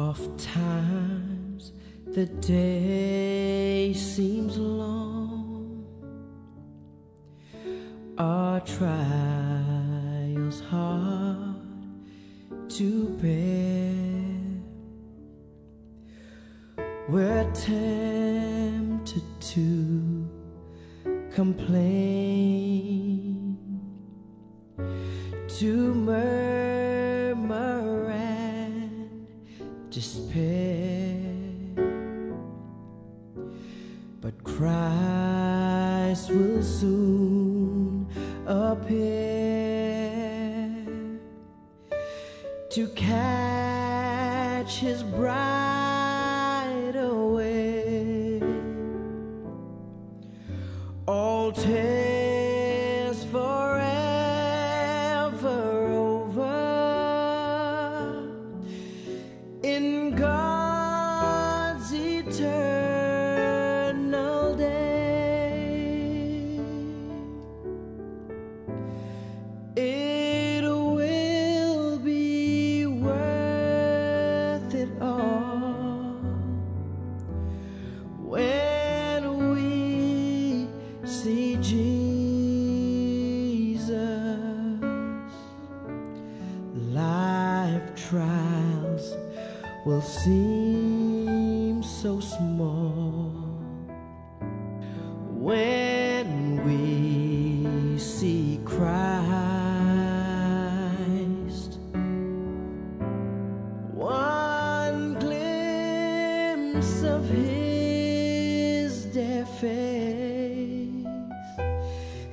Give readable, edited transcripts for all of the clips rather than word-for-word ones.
Oftentimes the day seems long, our trials hard to bear. We're tempted to complain, to murmur and despair, but Christ will soon appear to catch His bride away. All tears forever over in God's eternal day. It will be worth it all when we see Jesus. Life trials will seem so small when we see Christ. One glimpse of His dear face,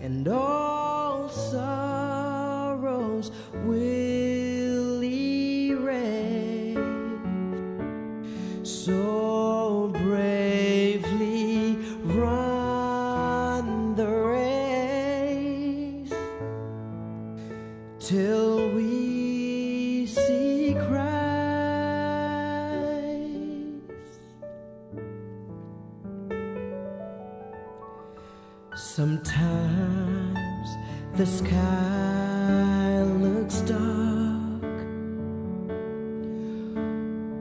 and all sorrows will erase. So bravely run the race till we see Christ. Sometimes the sky looks dark,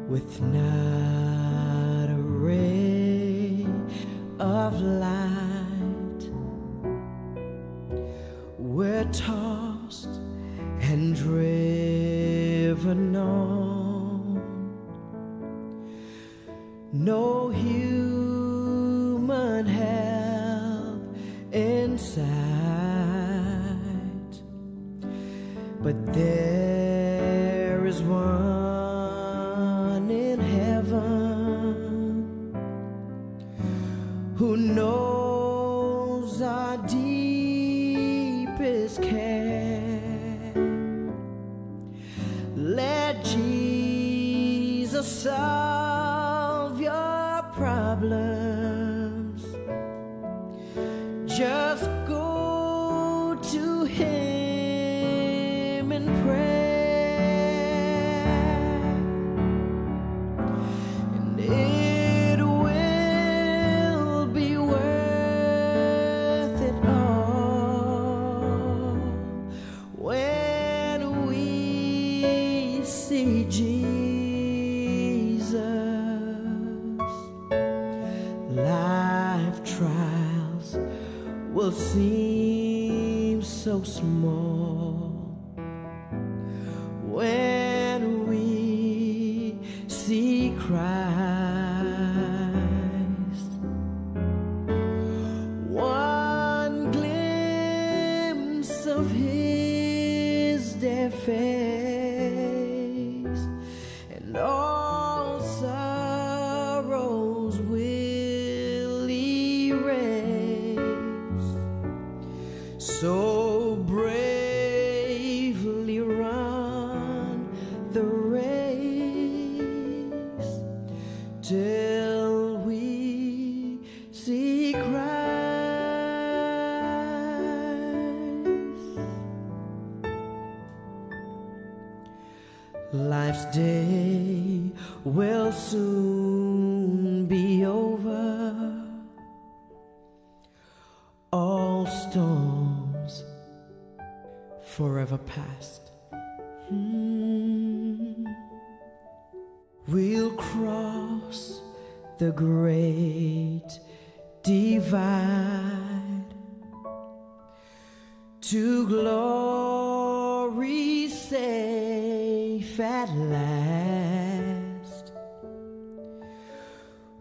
with not a ray of light. We're tossed and driven on, no human help in sight, but there is one in heaven who knows our deepest care. Let Jesus solve your problems. Just go to Him in prayer, and it will be worth it all when we see Jesus. Life trials will seem so small when we see Christ. One glimpse of His dear face, and all sorrows will erase. So bravely run the race till we see Christ. Life's day will soon be over, all storms forever past. we'll cross the great divide to glory safe at last.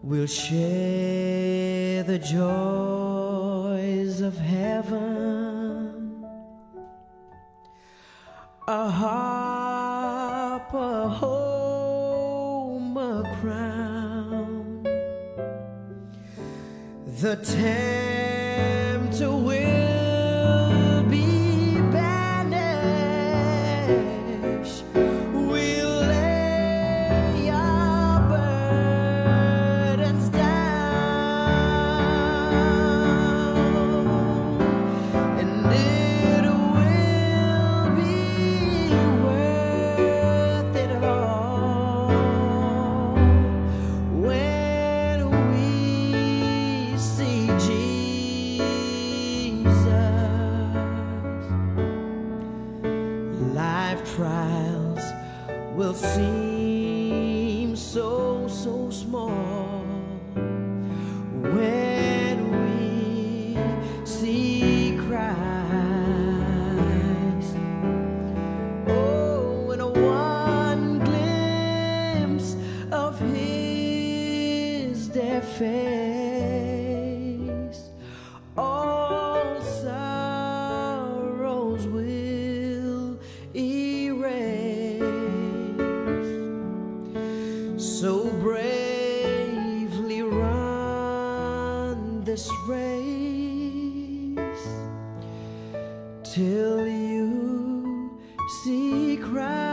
We'll share the joys of heaven, a harp, a home, a crown. The tempter will be banished. We'll lay our burdens down, and it will be worth it all when we see Jesus. Life trials will seem so small when we see Christ. Oh, and one glimpse of His dear face, all sorrows will erase. So bravely run this race till you see Christ.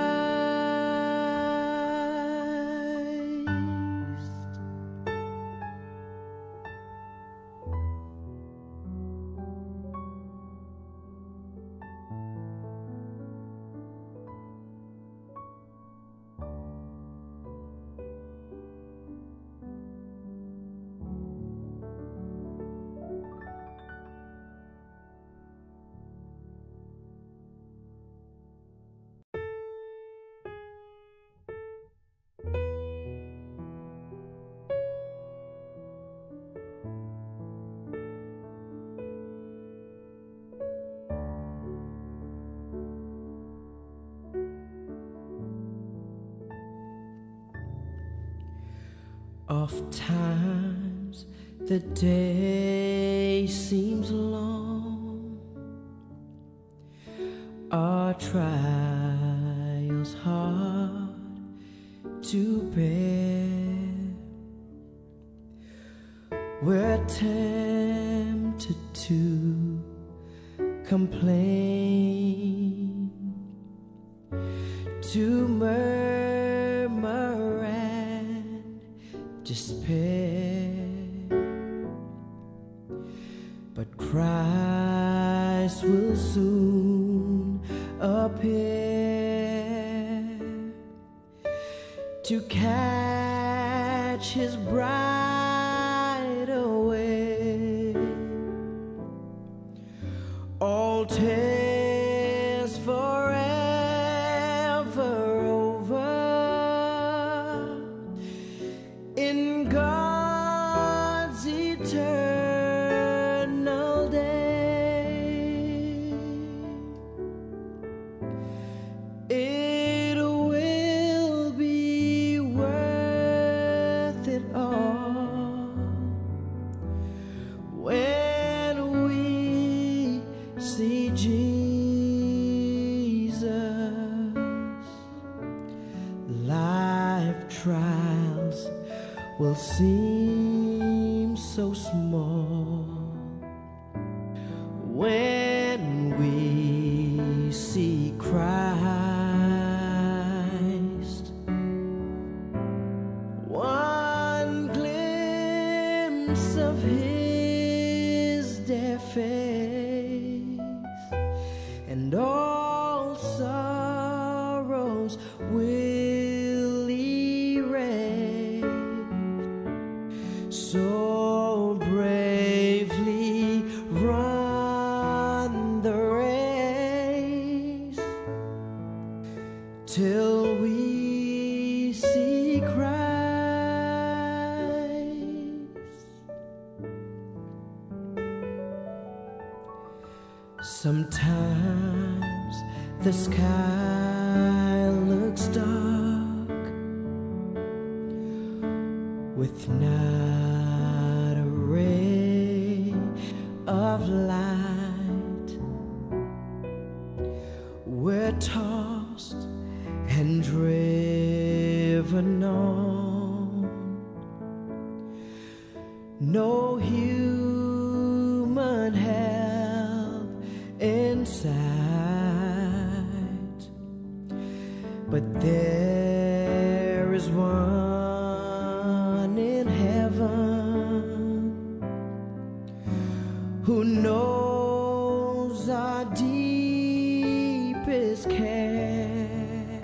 Oftentimes the day seems long, our trials hard to bear. We're tempted to complain, to murmur and despair, but Christ will soon appear to catch His bride away. All tears forever over in God's eternal day. It will be worth it all when we see Jesus. Life trials will seem so small when we see Christ. One glimpse of His dear face, and all sorrows will erase. So bravely run the race till we see Christ. Sometimes the sky looks dark, with not a ray of light. We're tossed and driven on, no human help in sight, but there is one in heaven who knows our deepest care.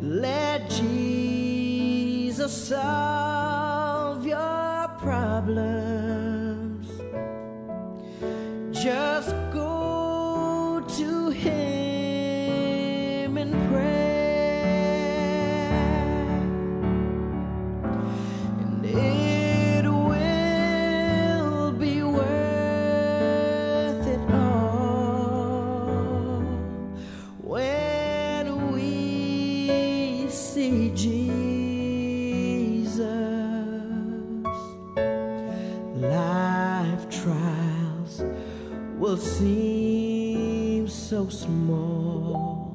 Let Jesus solve your problems. Just go to Him in prayer, and it will be worth it all when we see Jesus. Life trials will seem so small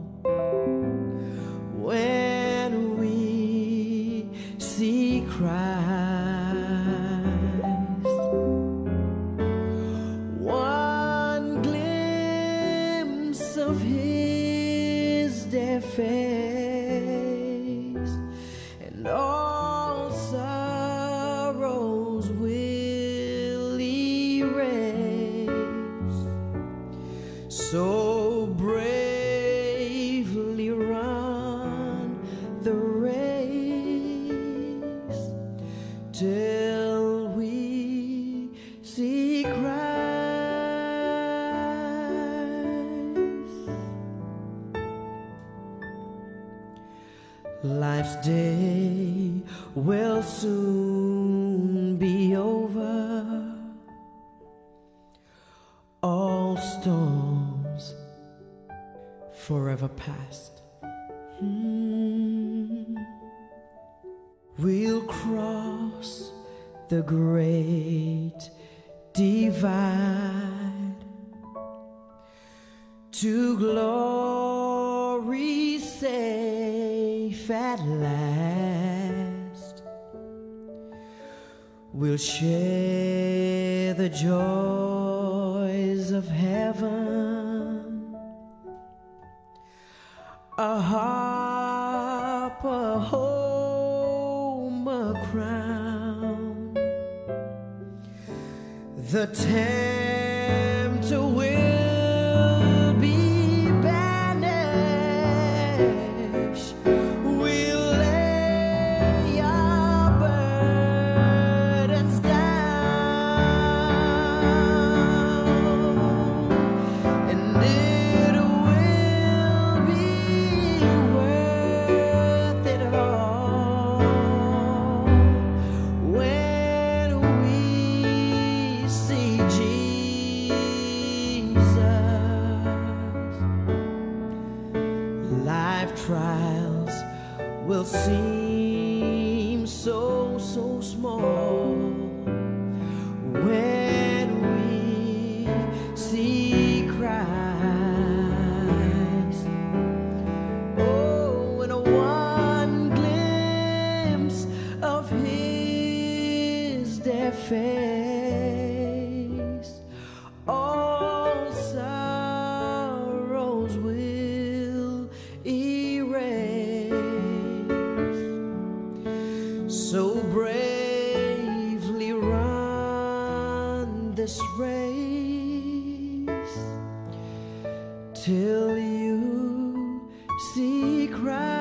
when we see Christ. One glimpse of His dear face, and all sorrows will erase. So bravely run the race till we see Christ. Life's day will soon be over. All storms forever past. We'll cross the great divide to glory safe at last. We'll share the joys of heaven, a harp, a home, a crown. The tempter will be banished. We'll lay our burdens down, and it will be worth it all when we see Jesus. Life trials will seem so small when we see Christ. Oh, and one glimpse of His dear face, all sorrows will erase. So bravely run this race till you see Christ.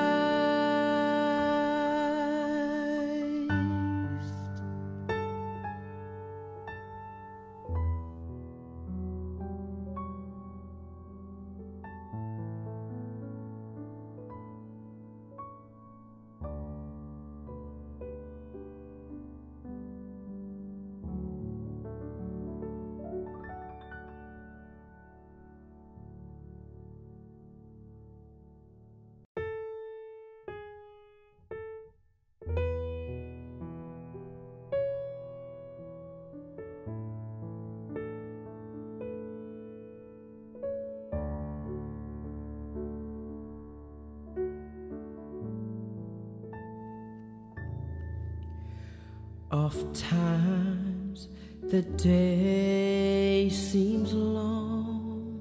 Oftentimes the day seems long,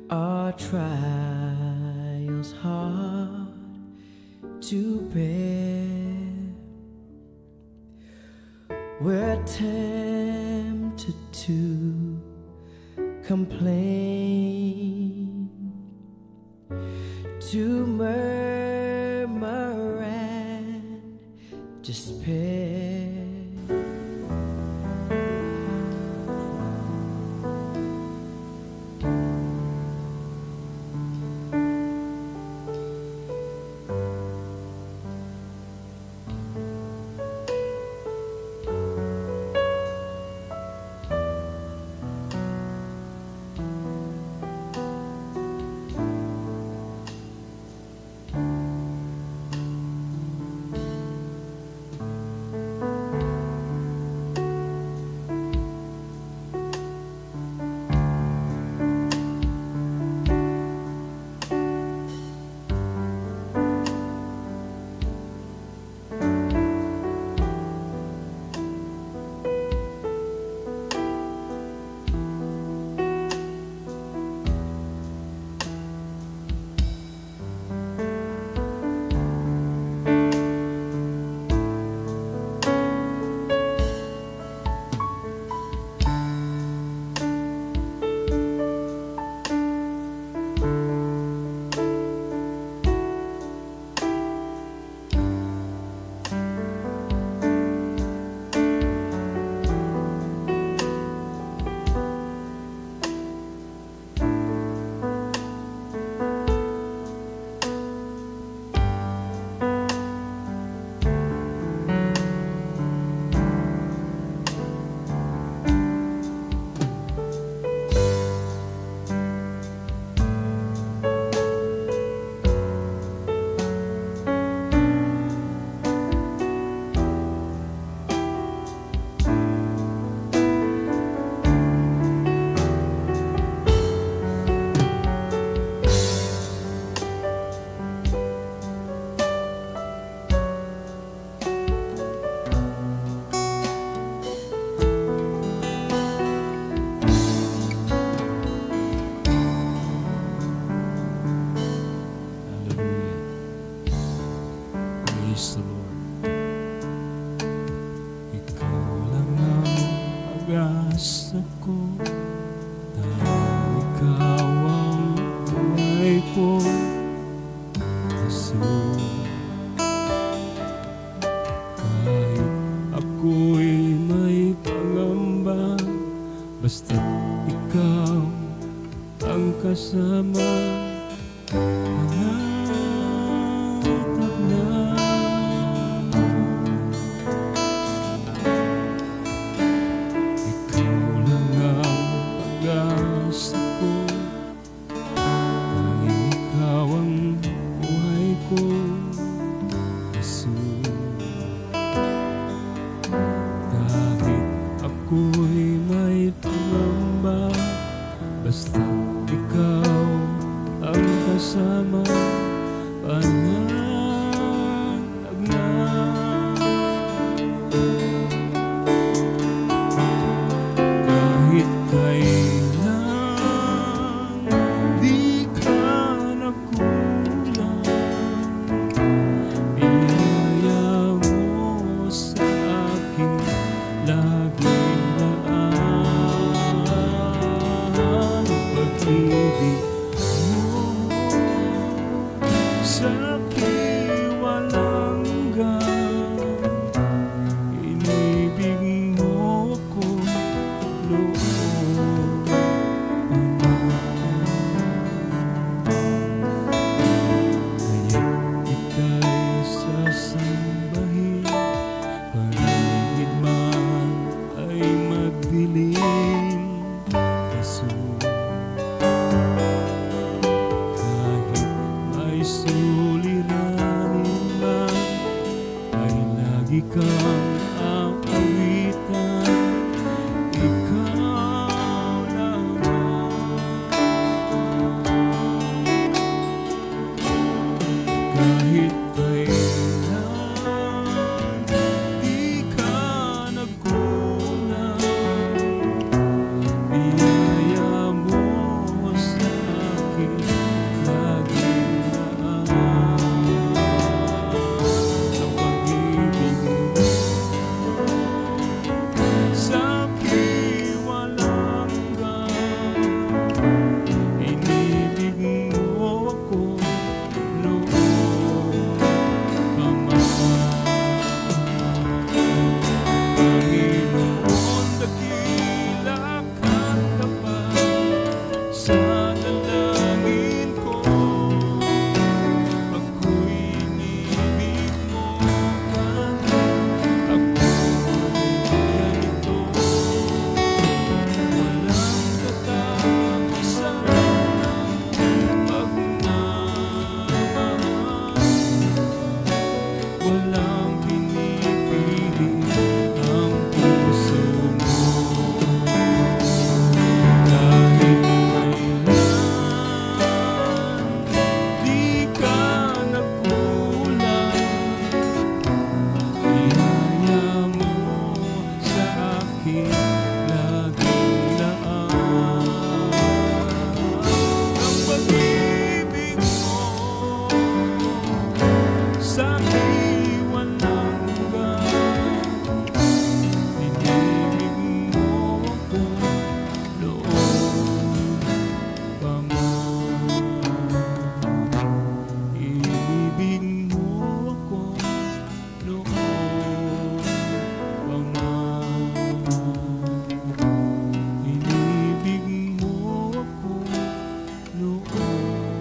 our trials hard to bear. We're tempted to complain, to murmur and despair. Praise the Lord. Ikaw lang ang pag-asa ko, dahil ikaw ang buhay ko, Jesus. Kahit ako'y may pangamba, basta't ikaw ang kasama. Ako'y may pangamba, basta ikaw ang kasama. Panatag na kahit kailan di ka nagkulang, biyaya mo sa akin lagi. Pag-ibig mo sa aking laging laan. Ang pag-ibig mo sa akin walang hanggan. Inibig mo ako noon pa man. Inibig mo ako noon pa man. Inibig mo ako noon pa man.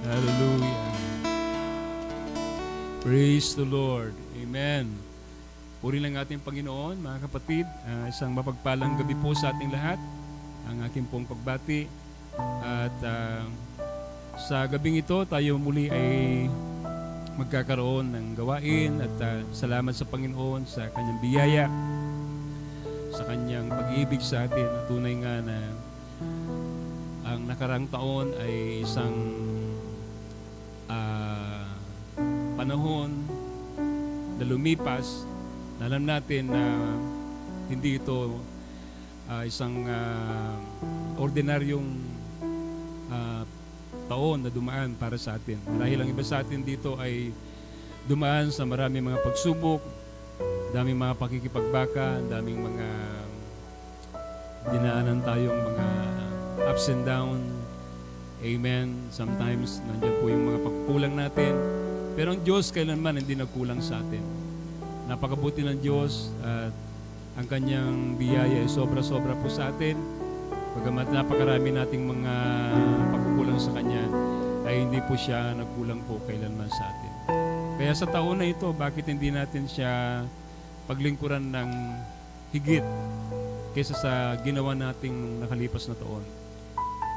Hallelujah. Praise the Lord. Amen. Puri lang ating Panginoon, mga kapatid. Isang mapagpalang gabi po sa ating lahat. Ang aking pong pagbati. At sa gabing ito, tayo muli ay magkakaroon ng gawain. At salamat sa Panginoon sa kanyang biyaya, sa kanyang pag-ibig sa atin. At tunay nga na ang nakarang taon ay isang panahon na lumipas na alam natin na hindi ito isang ordinaryong taon na dumaan para sa atin. Dahil ang iba sa atin dito ay dumaan sa maraming mga pagsubok, daming mga pakikipagbaka, daming mga dinaanan tayong mga ups and down. Amen. Sometimes nandiyan po yung mga pagkulang natin. Pero ang Diyos kailanman hindi nagkulang sa atin. Napakabuti ng Diyos at ang kanyang biyaya ay sobra-sobra po sa atin. Bagamat napakarami nating mga pagkukulang sa kanya, ay hindi po siya nagkulang po kailanman sa atin. Kaya sa taon na ito, bakit hindi natin siya paglingkuran ng higit kaysa sa ginawa nating nakalipas na taon?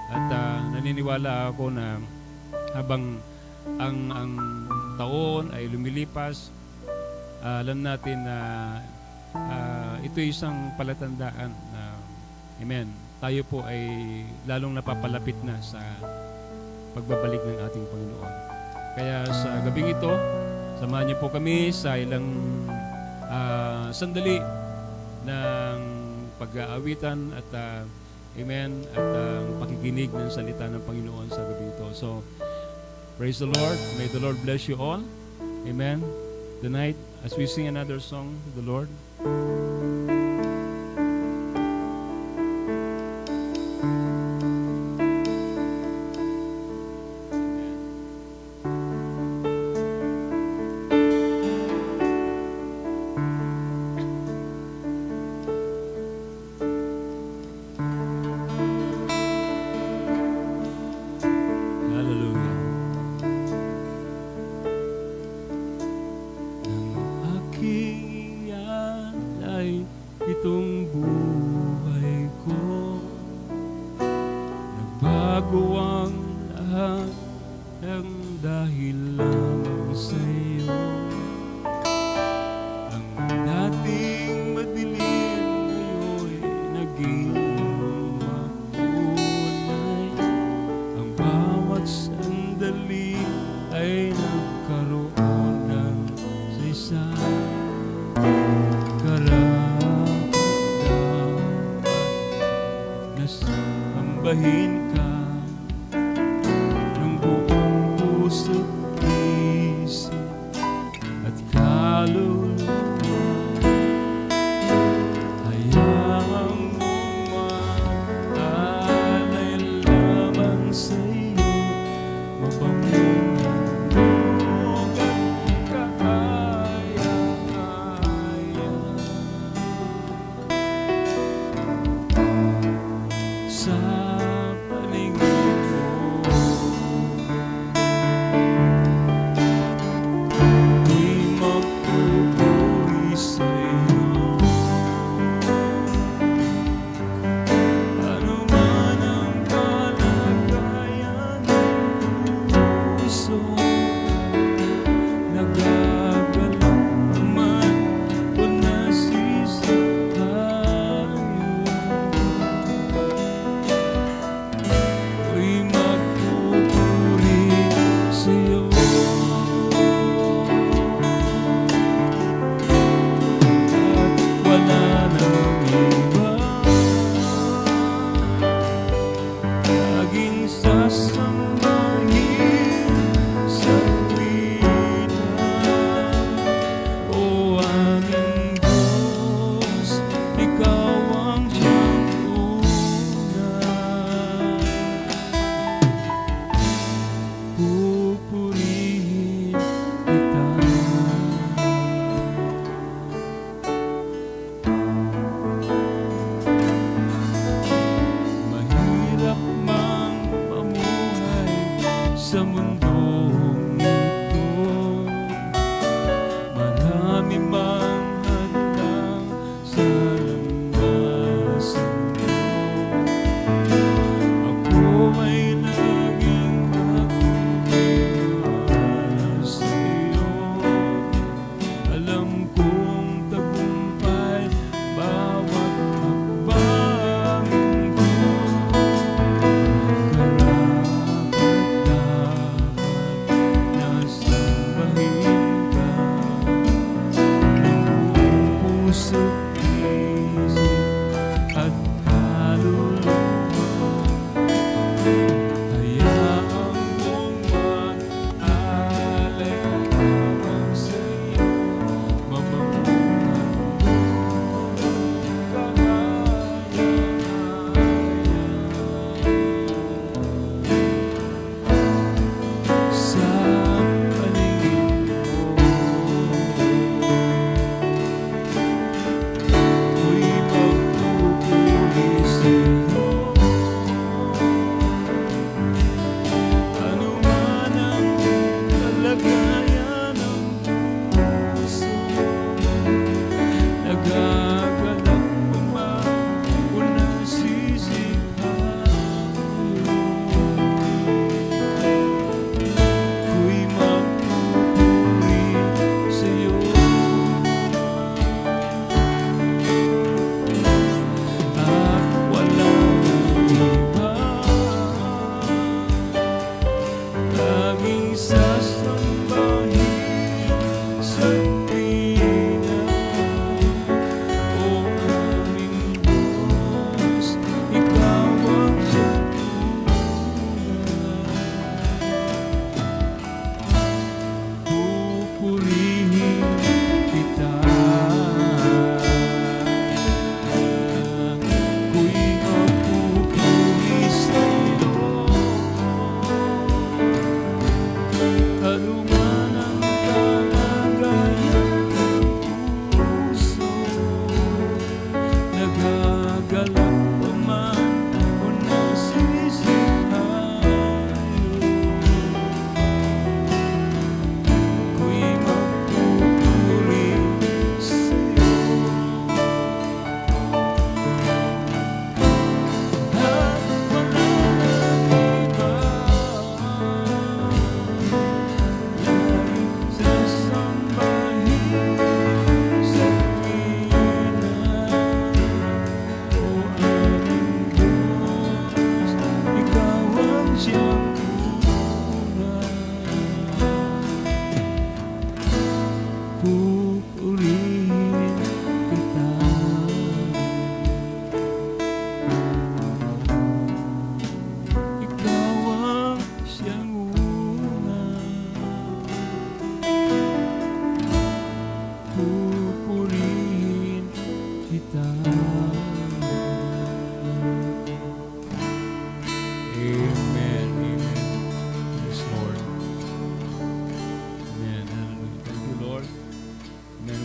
At naniniwala ako na habang ang taon ay lumilipas, alam natin na ito ay isang palatandaan na, amen, tayo po ay lalong napapalapit na sa pagbabalik ng ating Panginoon. Kaya sa gabing ito, samahan niyo po kami sa ilang sandali ng pag-aawitan at amen, at pakikinig ng salita ng Panginoon sa gabi ito. So, praise the Lord. May the Lord bless you all. Amen. Tonight, as we sing another song to the Lord.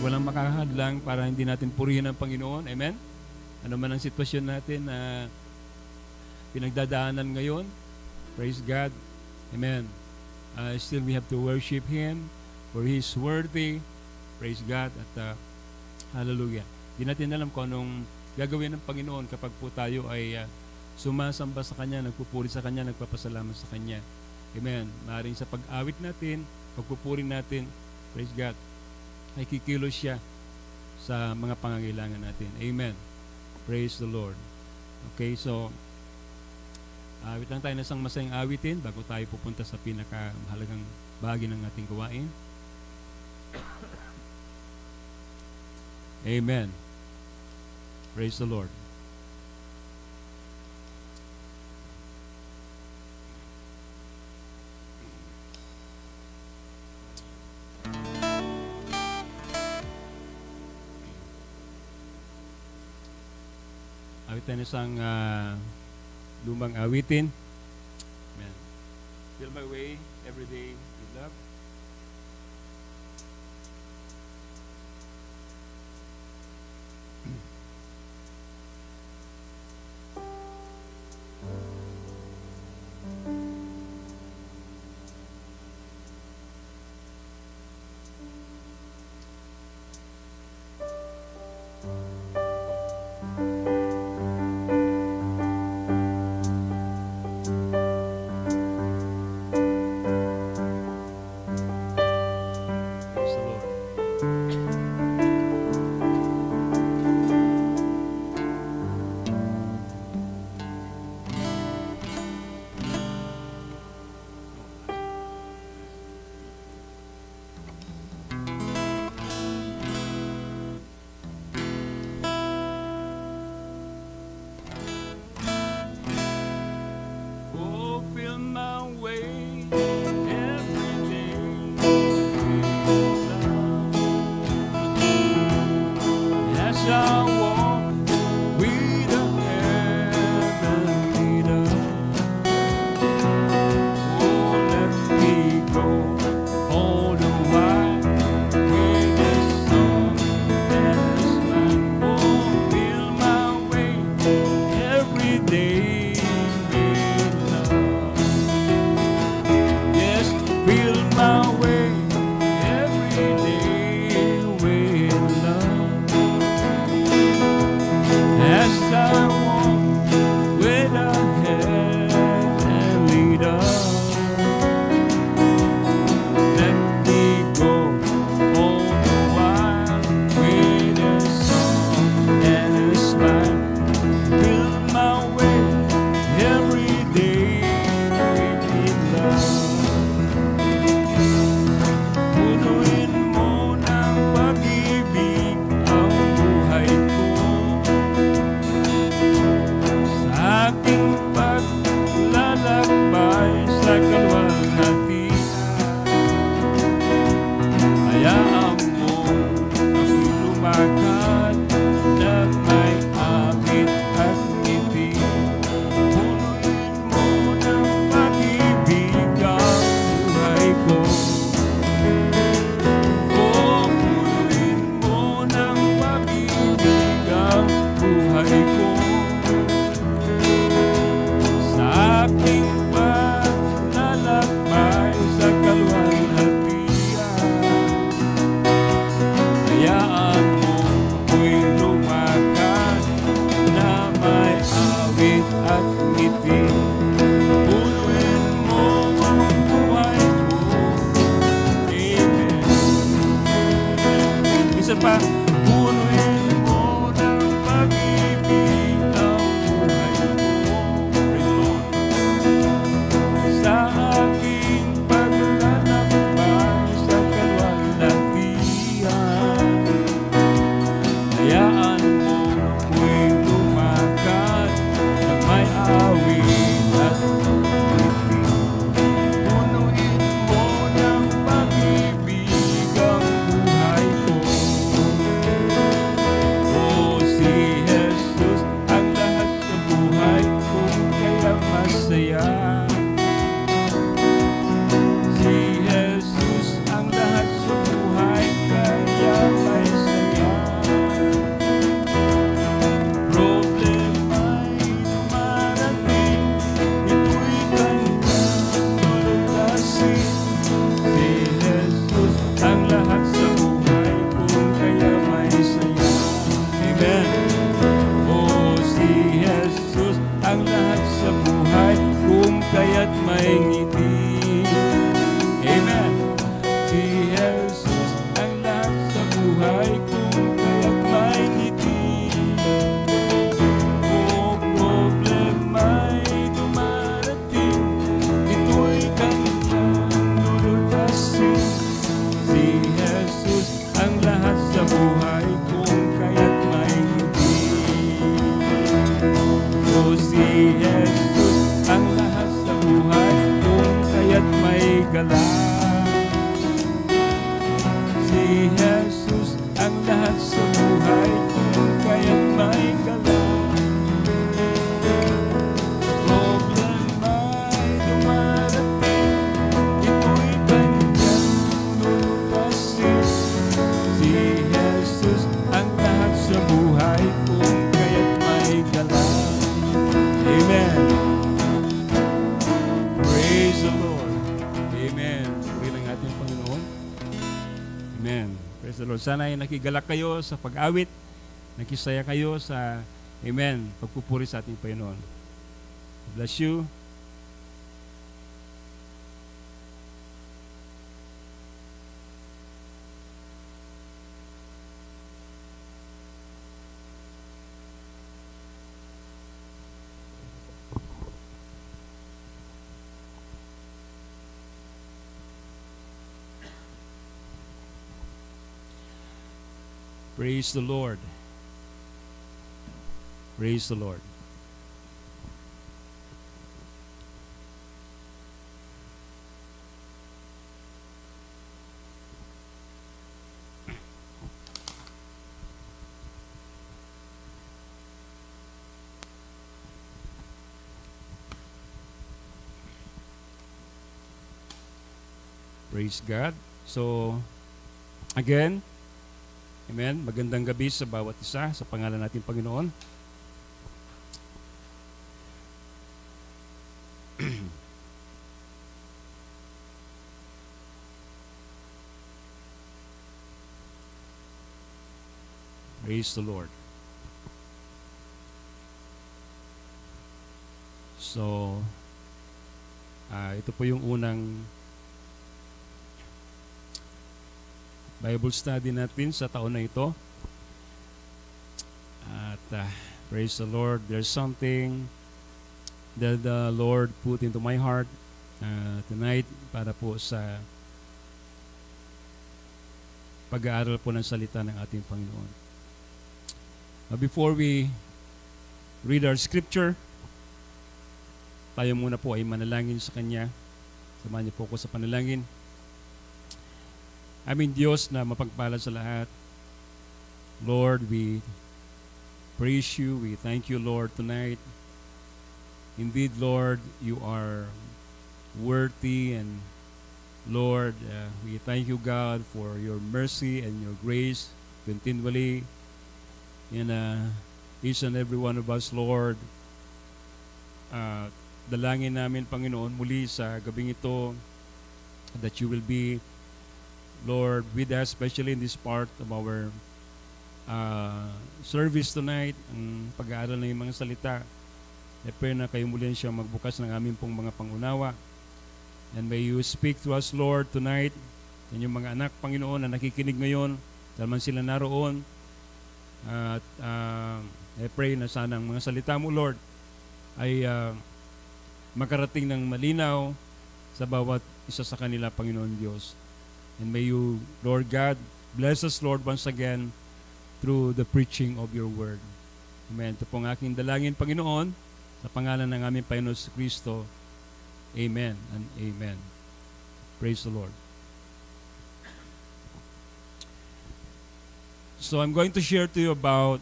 walang makakahadlang para hindi natin purihin ang Panginoon. Amen? Ano man ang sitwasyon natin na pinagdadaanan ngayon, praise God. Amen. Still we have to worship Him for He is worthy. Praise God. At hallelujah. Di natin alam kung anong gagawin ng Panginoon kapag po tayo ay sumasamba sa Kanya, nagpupuri sa Kanya, nagpapasalamat sa Kanya. Amen. Maaaring sa pag-awit natin, pagpupuri natin, praise God, ay kikilos siya sa mga pangangailangan natin. Amen. Praise the Lord. Okay, so awit lang tayo ng isang masayang awitin bago tayo pupunta sa pinakamahalagang bahagi ng ating gawain. Amen. Praise the Lord. Awit tayo ng isang lumang awitin. Amen. Fill my way every day with love. Amen. Praise the Lord. Sana ay nakigalak kayo sa pag-awit, nakisaya kayo sa, amen, pagpupuri sa ating Panginoon. Bless you. Praise the Lord. Praise the Lord. Praise God. So, again, amen. Magandang gabi sa bawat isa sa pangalan natin Panginoon. Praise the Lord. So, ito po yung unang Bible study natin sa taon na ito. At praise the Lord, there's something that the Lord put into my heart tonight para po sa pag-aaral po ng salita ng ating Panginoon. Before we read our scripture, tayo muna po ay manalangin sa Kanya. Samahan niyo po ako sa panalangin. Aming Diyos na mapagpala sa lahat, Lord, we praise you. We thank you, Lord, tonight. Indeed, Lord, you are worthy, and Lord, we thank you, God, for your mercy and your grace continually in each and every one of us, Lord. Dalangin namin, Panginoon, muli sa gabing ito that you will be, Lord, with us, especially in this part of our service tonight, ang pag-aaral ng mga salita. I pray na kayo muli siya magbukas ng aming pong mga pangunawa. And may you speak to us, Lord, tonight. Yan yung mga anak, Panginoon, na nakikinig ngayon, dahil man sila naroon. At I pray na sana ang mga salita mo, Lord, ay makarating ng malinaw sa bawat isa sa kanila, Panginoon Diyos. And may you, Lord God, bless us, Lord, once again through the preaching of your word. Amen. Ito pong aking dalangin, Panginoon, sa pangalan ng aming Panginoon si Kristo. Amen and amen. Praise the Lord. So I'm going to share to you about,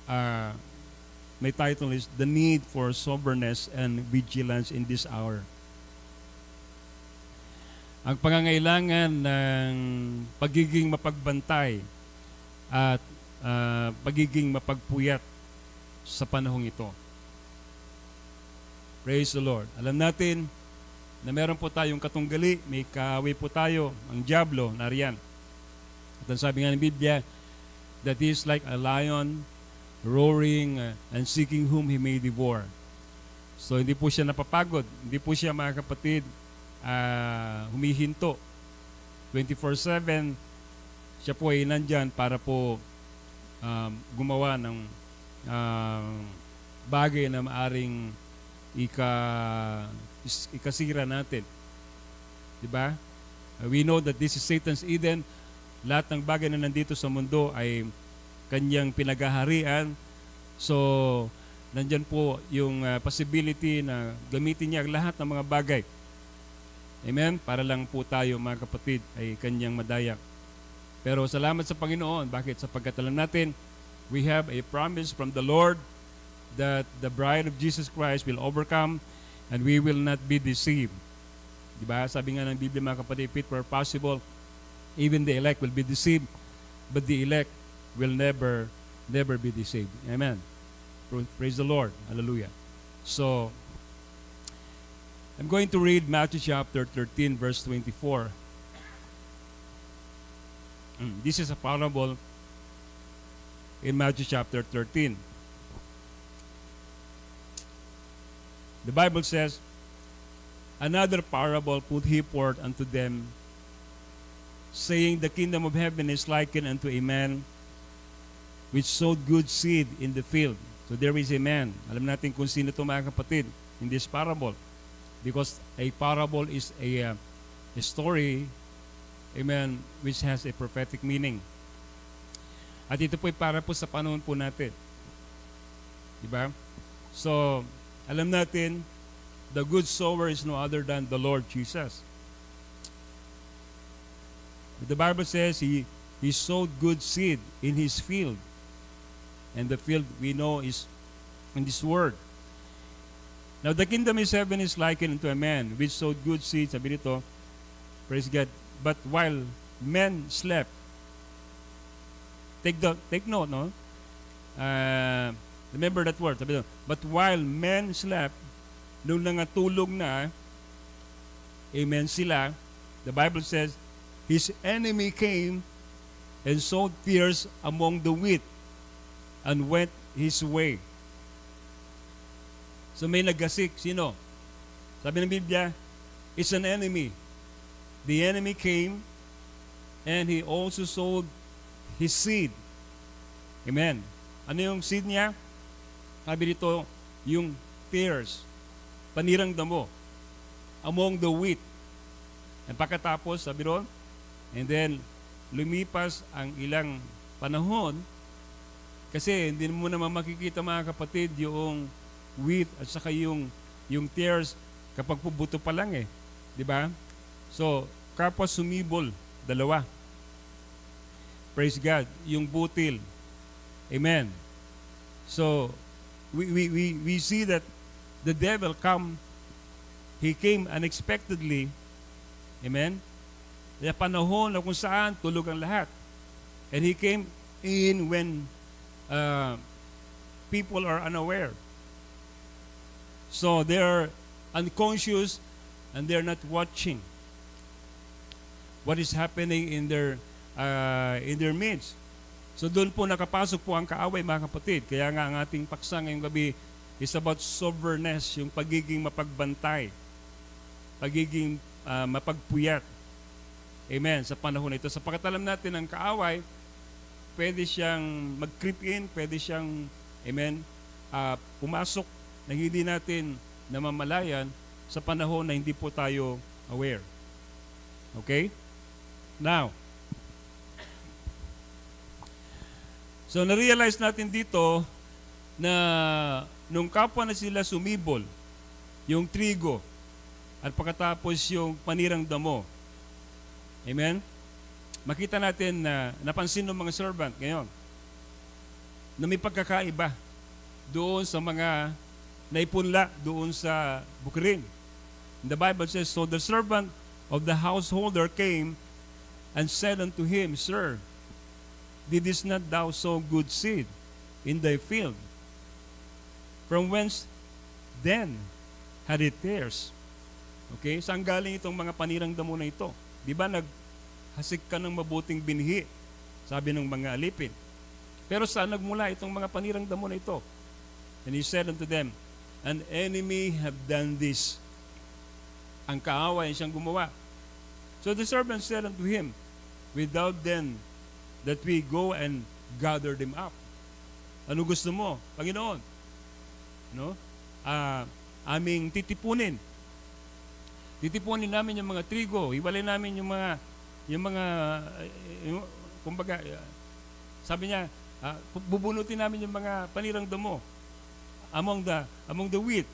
my title is The Need for Soberness and Vigilance in This Hour. Ang pangangailangan ng pagiging mapagbantay at pagiging mapagpuyat sa panahong ito. Praise the Lord. Alam natin na meron po tayong katunggali, may kaaway po tayo, ang diablo, nariyan. At ang sabi nga ng Biblia, that he is like a lion roaring and seeking whom he may devour. So hindi po siya napapagod, hindi po siya, mga kapatid, humihinto. 24/7 siya po ay nandyan para po gumawa ng bagay na maaring ikasira natin. Diba? We know that this is Satan's Eden. Lahat ng bagay na nandito sa mundo ay kanyang pinagaharian. So, nandyan po yung possibility na gamitin niya ang lahat ng mga bagay. Amen? Para lang po tayo, mga kapatid, ay kanyang madayak. Pero salamat sa Panginoon. Bakit? Sapagkat alam natin, we have a promise from the Lord that the bride of Jesus Christ will overcome and we will not be deceived. Diba? Sabi nga ng Biblia, mga kapatid, if it were possible, even the elect will be deceived, but the elect will never be deceived. Amen. Praise the Lord. Hallelujah. So, I'm going to read Matthew chapter 13, verse 24. This is a parable in Matthew chapter 13. The Bible says, another parable put he forth unto them, saying, the kingdom of heaven is likened unto a man which sowed good seed in the field. So there is a man. Alam natin kung sino ito, mga kapatid, in this parable. Because a parable is a story, amen, which has a prophetic meaning. At ito po ay para po sa panahon po natin. Diba? So, alam natin, the good sower is no other than the Lord Jesus. The Bible says he sowed good seed in his field. And the field we know is in this word. Now, the kingdom of heaven is likened unto a man which sowed good seed, sabi nito, praise God, but while men slept, take note, no? Remember that word, sabi nito, but while men slept, nung nangatulog na, amen, sila, the Bible says, his enemy came and sowed tares among the wheat and went his way. So may naggasik. Sino? Sabi ng Biblia, it's an enemy. The enemy came and he also sowed his seed. Amen. Ano yung seed niya? Sabi dito, yung tares, panirang damo, among the wheat. And pagkatapos, sabi ron, and then lumipas ang ilang panahon, kasi hindi mo naman makikita, mga kapatid, yung wheat at saka yung tares kapag pubuto pa lang, di ba? So, kapwa sumibol, dalawa. Praise God, yung butil. Amen. So, we see that the devil he came unexpectedly. Amen. Kaya panahon na kung saan tulog ang lahat. And he came in when people are unaware. So they're unconscious and they're not watching what is happening in their midst. So doon po nakapasok po ang kaaway, mga kapatid. Kaya nga ang ating paksa ngayong gabi is about soberness, yung pagiging mapagbantay, pagiging mapagpuyat. Amen. Sa panahon na ito. Sapagkat alam natin ang kaaway, pwede siyang mag-creep in, pwede siyang, amen, pumasok na hindi natin namamalayan sa panahon na hindi po tayo aware. Okay? Now, so na-realize natin dito na nung kapwa na sila sumibol, yung trigo, at pagkatapos yung panirang damo, amen? Makita natin na napansin ng mga servant ngayon na may pagkakaiba doon sa mga naipunla doon sa bukirin. The Bible says, so the servant of the householder came and said unto him, Sir, didst not thou sow good seed in thy field? From whence then had it tares? Okay, saan galing itong mga panirang damo na ito? Di ba naghasik ka ng mabuting binhi, sabi ng mga alipin. Pero saan nagmula itong mga panirang damo na ito? And he said unto them, an enemy have done this. Ang kaaway siyang gumawa. So the servant said unto him, without then that we go and gather them up. Ano gusto mo, Panginoon? No? Aming titipunin. Titipunin namin yung mga trigo. Hiwalay namin kumbaga, sabi niya, bubunutin namin yung mga panirang damo among the wheat.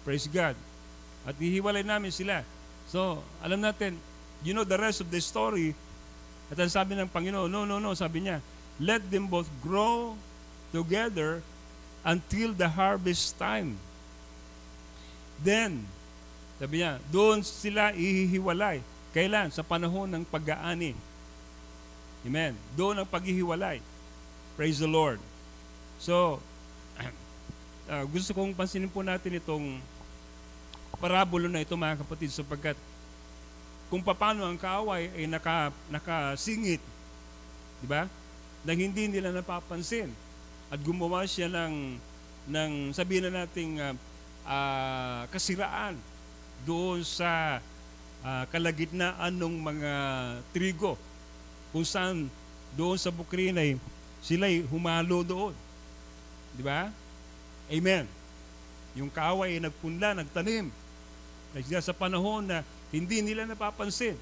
Praise God. At hihiwalay namin sila. So, alam natin, you know the rest of the story. At ang sabi ng Panginoon, no, sabi niya, let them both grow together until the harvest time. Then, sabi niya, doon sila ihihiwalay. Kailan? Sa panahon ng pag-aani. Amen. Doon ang paghihiwalay. Praise the Lord. So, gusto kong pansinin po natin itong parabulo na ito, mga kapatid, sapagkat kung paano ang kaaway ay nakasingit Di ba? Nang hindi nila napapansin. At gumawa siya ng sabihin na nating kasiraan doon sa kalagitnaan ng mga trigo. Kung saan doon sa bukrin ay sila'y humalo doon. Di ba? Amen. Yung kaaway ay nagpunla, nagtanim. Sa panahon na hindi nila napapansin.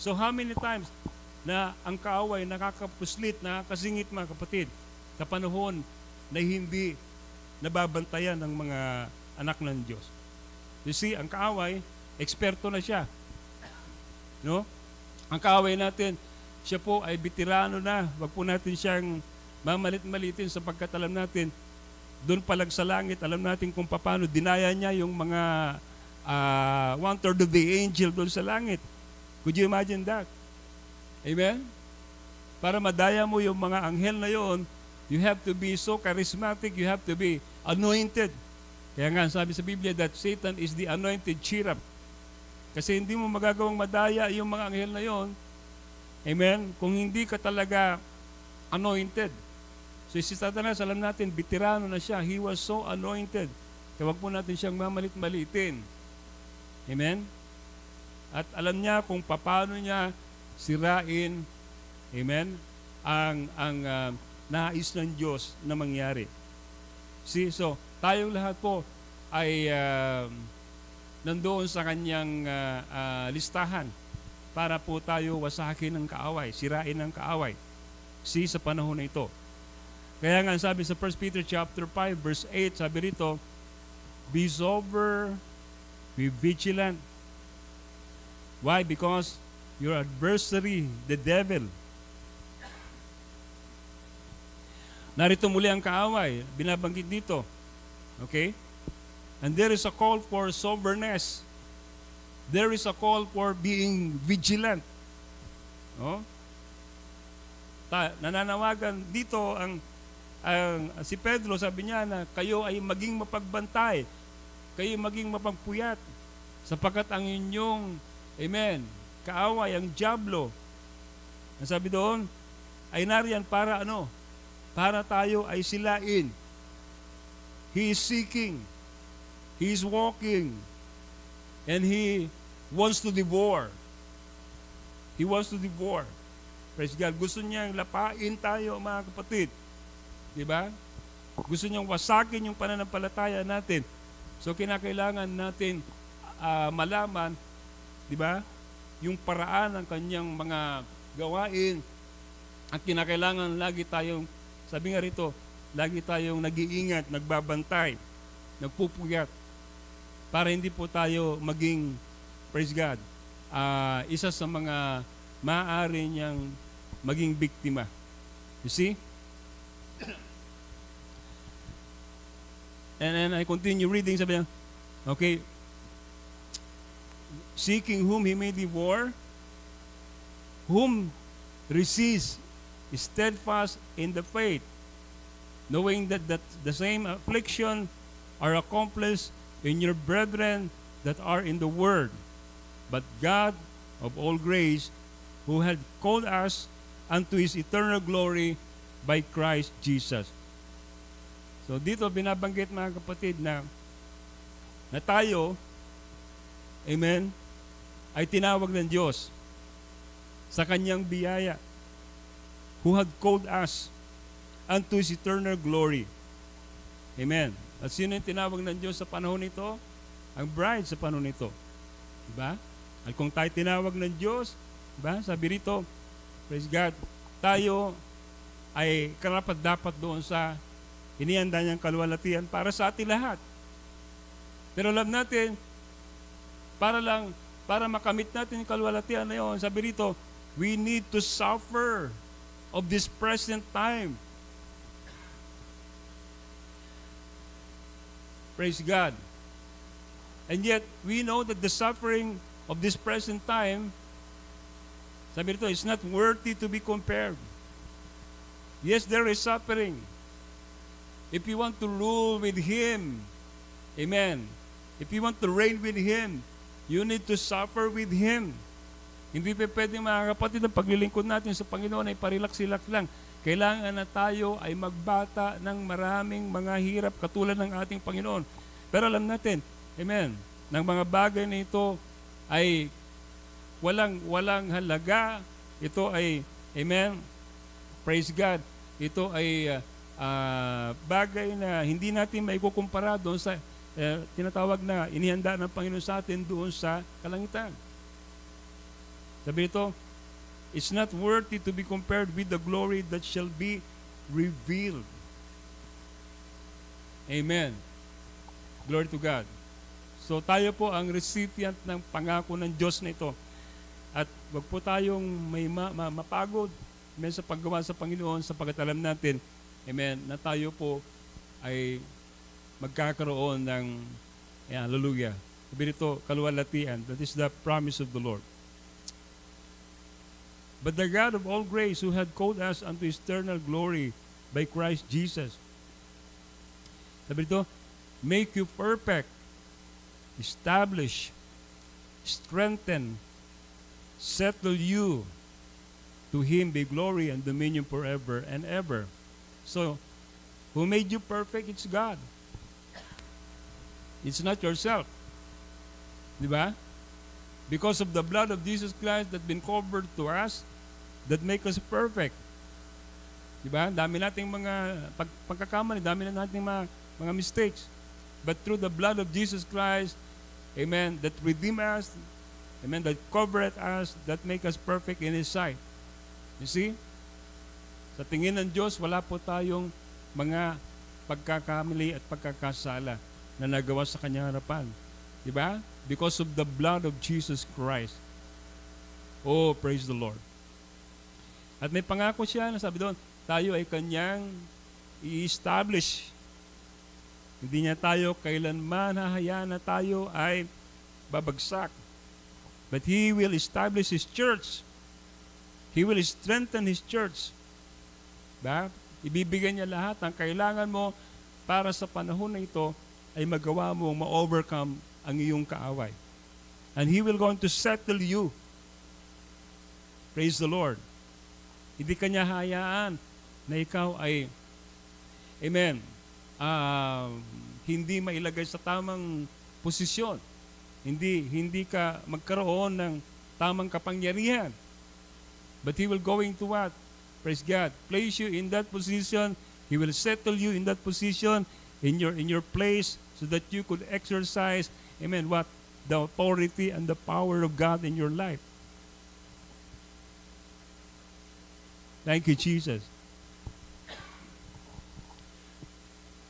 So how many times na ang kaaway nakakapuslit, nakakasingit mga kapatid, sa panahon na hindi nababantayan ng mga anak ng Diyos. You see, ang kaaway, eksperto na siya. No? Ang kaaway natin, siya po ay veterano na. Wag po natin siyang mamalit-malitin sapagkat alam natin, doon palag sa langit, alam natin kung paano dinaya niya yung mga 1/3 of the angel doon sa langit. Could you imagine that? Amen? Para madaya mo yung mga anghel na yon, you have to be so charismatic, you have to be anointed. Kaya nga, sabi sa Biblia that Satan is the anointed cherub. Kasi hindi mo magagawang madaya yung mga anghel na yon. Amen? Kung hindi ka talaga anointed. So si Satanas, alam natin, veterano na siya. He was so anointed. Kaya wag po natin siyang mamalit-malitin. Amen? At alam niya kung paano niya sirain, amen, ang nais ng Diyos na mangyari. See, so tayong lahat po ay nandoon sa kanyang listahan para po tayo wasakin ng kaaway, sirain ng kaaway. See, sa panahon na ito. Kaya nga sabi sa 1 Peter chapter 5 verse 8, sabi rito, be sober, be vigilant. Why? Because your adversary, the devil. Narito muli ang kaaway, binabanggit dito. Okay? And there is a call for soberness. There is a call for being vigilant. Oh? Nananawagan dito ang si Pedro, sabi niya na kayo ay maging mapagbantay, kayo maging mapagpuyat, sapagkat ang inyong, amen, kaaway, ang dyablo, ang sabi doon, ay nariyan para ano? Para tayo ay silain. He is seeking, he is walking, and he wants to devour. He wants to devour. Praise God. Gusto niyang lapain tayo, mga kapatid. Diba? Gusto niyang wasakin yung pananampalataya natin. So, kinakailangan natin malaman, diba? Yung paraan ng kanyang mga gawain. At kinakailangan lagi tayong, sabi nga rito, lagi tayong nag-iingat, nagbabantay, nagpupuyat, para hindi po tayo maging, praise God, isa sa mga maaari niyang maging biktima. You see? And then I continue reading, sabi niya, okay, seeking whom he may devour, whom resist, steadfast in the faith, knowing that the same affliction are accomplished in your brethren that are in the world. But God of all grace, who had called us unto His eternal glory by Christ Jesus. So dito binabanggit, mga kapatid, na tayo, amen, ay tinawag ng Diyos sa kanyang biyaya, who had called us unto His eternal glory. Amen. At sino yung tinawag ng Diyos sa panahon nito? Ang bride sa panahon nito. Diba? At kung tayo tinawag ng Diyos, diba? Sabi rito, praise God, tayo ay karapat-dapat doon sa inihanda niyang kaluwalhatian para sa ating lahat. Pero alam natin, para makamit natin yung kaluwalhatian na yun, sabi rito, we need to suffer of this present time. Praise God. And yet, we know that the suffering of this present time, sabi rito, is not worthy to be compared. Yes, there is suffering. If you want to rule with Him, amen. If you want to reign with Him, you need to suffer with Him. Hindi pa pwede mga kapatid ang paglilingkod natin sa Panginoon ay parilaks-ilaks lang. Kailangan na tayo ay magbata ng maraming mga hirap katulad ng ating Panginoon. Pero alam natin, amen, ng mga bagay na ito ay walang halaga. Ito ay, amen, praise God, ito ay bagay na hindi natin maikukumpara doon sa tinatawag na inihanda ng Panginoon sa atin doon sa kalangitan. Sabi nito, it's not worthy to be compared with the glory that shall be revealed. Amen. Glory to God. So tayo po ang recipient ng pangako ng Diyos na ito. At wag po tayong may mapagod sa paggawa sa Panginoon sapagkat alam natin, amen, na tayo po ay magkakaroon ng, hallelujah. Sabi nito, kaluwalhatian. That is the promise of the Lord. But the God of all grace, who had called us unto eternal glory by Christ Jesus. Sabi nito, make you perfect, establish, strengthen, settle you. To Him be glory and dominion forever and ever. So, who made you perfect? It's God. It's not yourself. Di ba? Because of the blood of Jesus Christ that been covered to us, that make us perfect. Diba? Dami nating mga pagkakamali, dami na nating mga mistakes. But through the blood of Jesus Christ, amen, that redeem us, amen, that covereth us, that make us perfect in His sight. You see? Sa tingin ng Diyos, wala po tayong mga pagkakamali at pagkakasala na nagawa sa Kanyang harapan. Diba? Because of the blood of Jesus Christ. Oh, praise the Lord. At may pangako siya na sabi doon, tayo ay Kanyang i-establish. Hindi niya tayo kailanman hahayaan na tayo ay babagsak. But He will establish His church. He will strengthen His church. Ba? Ibibigay niya lahat ang kailangan mo para sa panahon na ito ay magawa mo ma-overcome ang iyong kaaway. And He will going to settle you. Praise the Lord. Hindi kanya hayaan na ikaw ay, amen, hindi mailagay sa tamang posisyon. Hindi ka magkaroon ng tamang kapangyarihan. But He will going to what? Praise God. Place you in that position. He will settle you in that position, in your place, so that you could exercise, amen, what? The authority and the power of God in your life. Thank you, Jesus.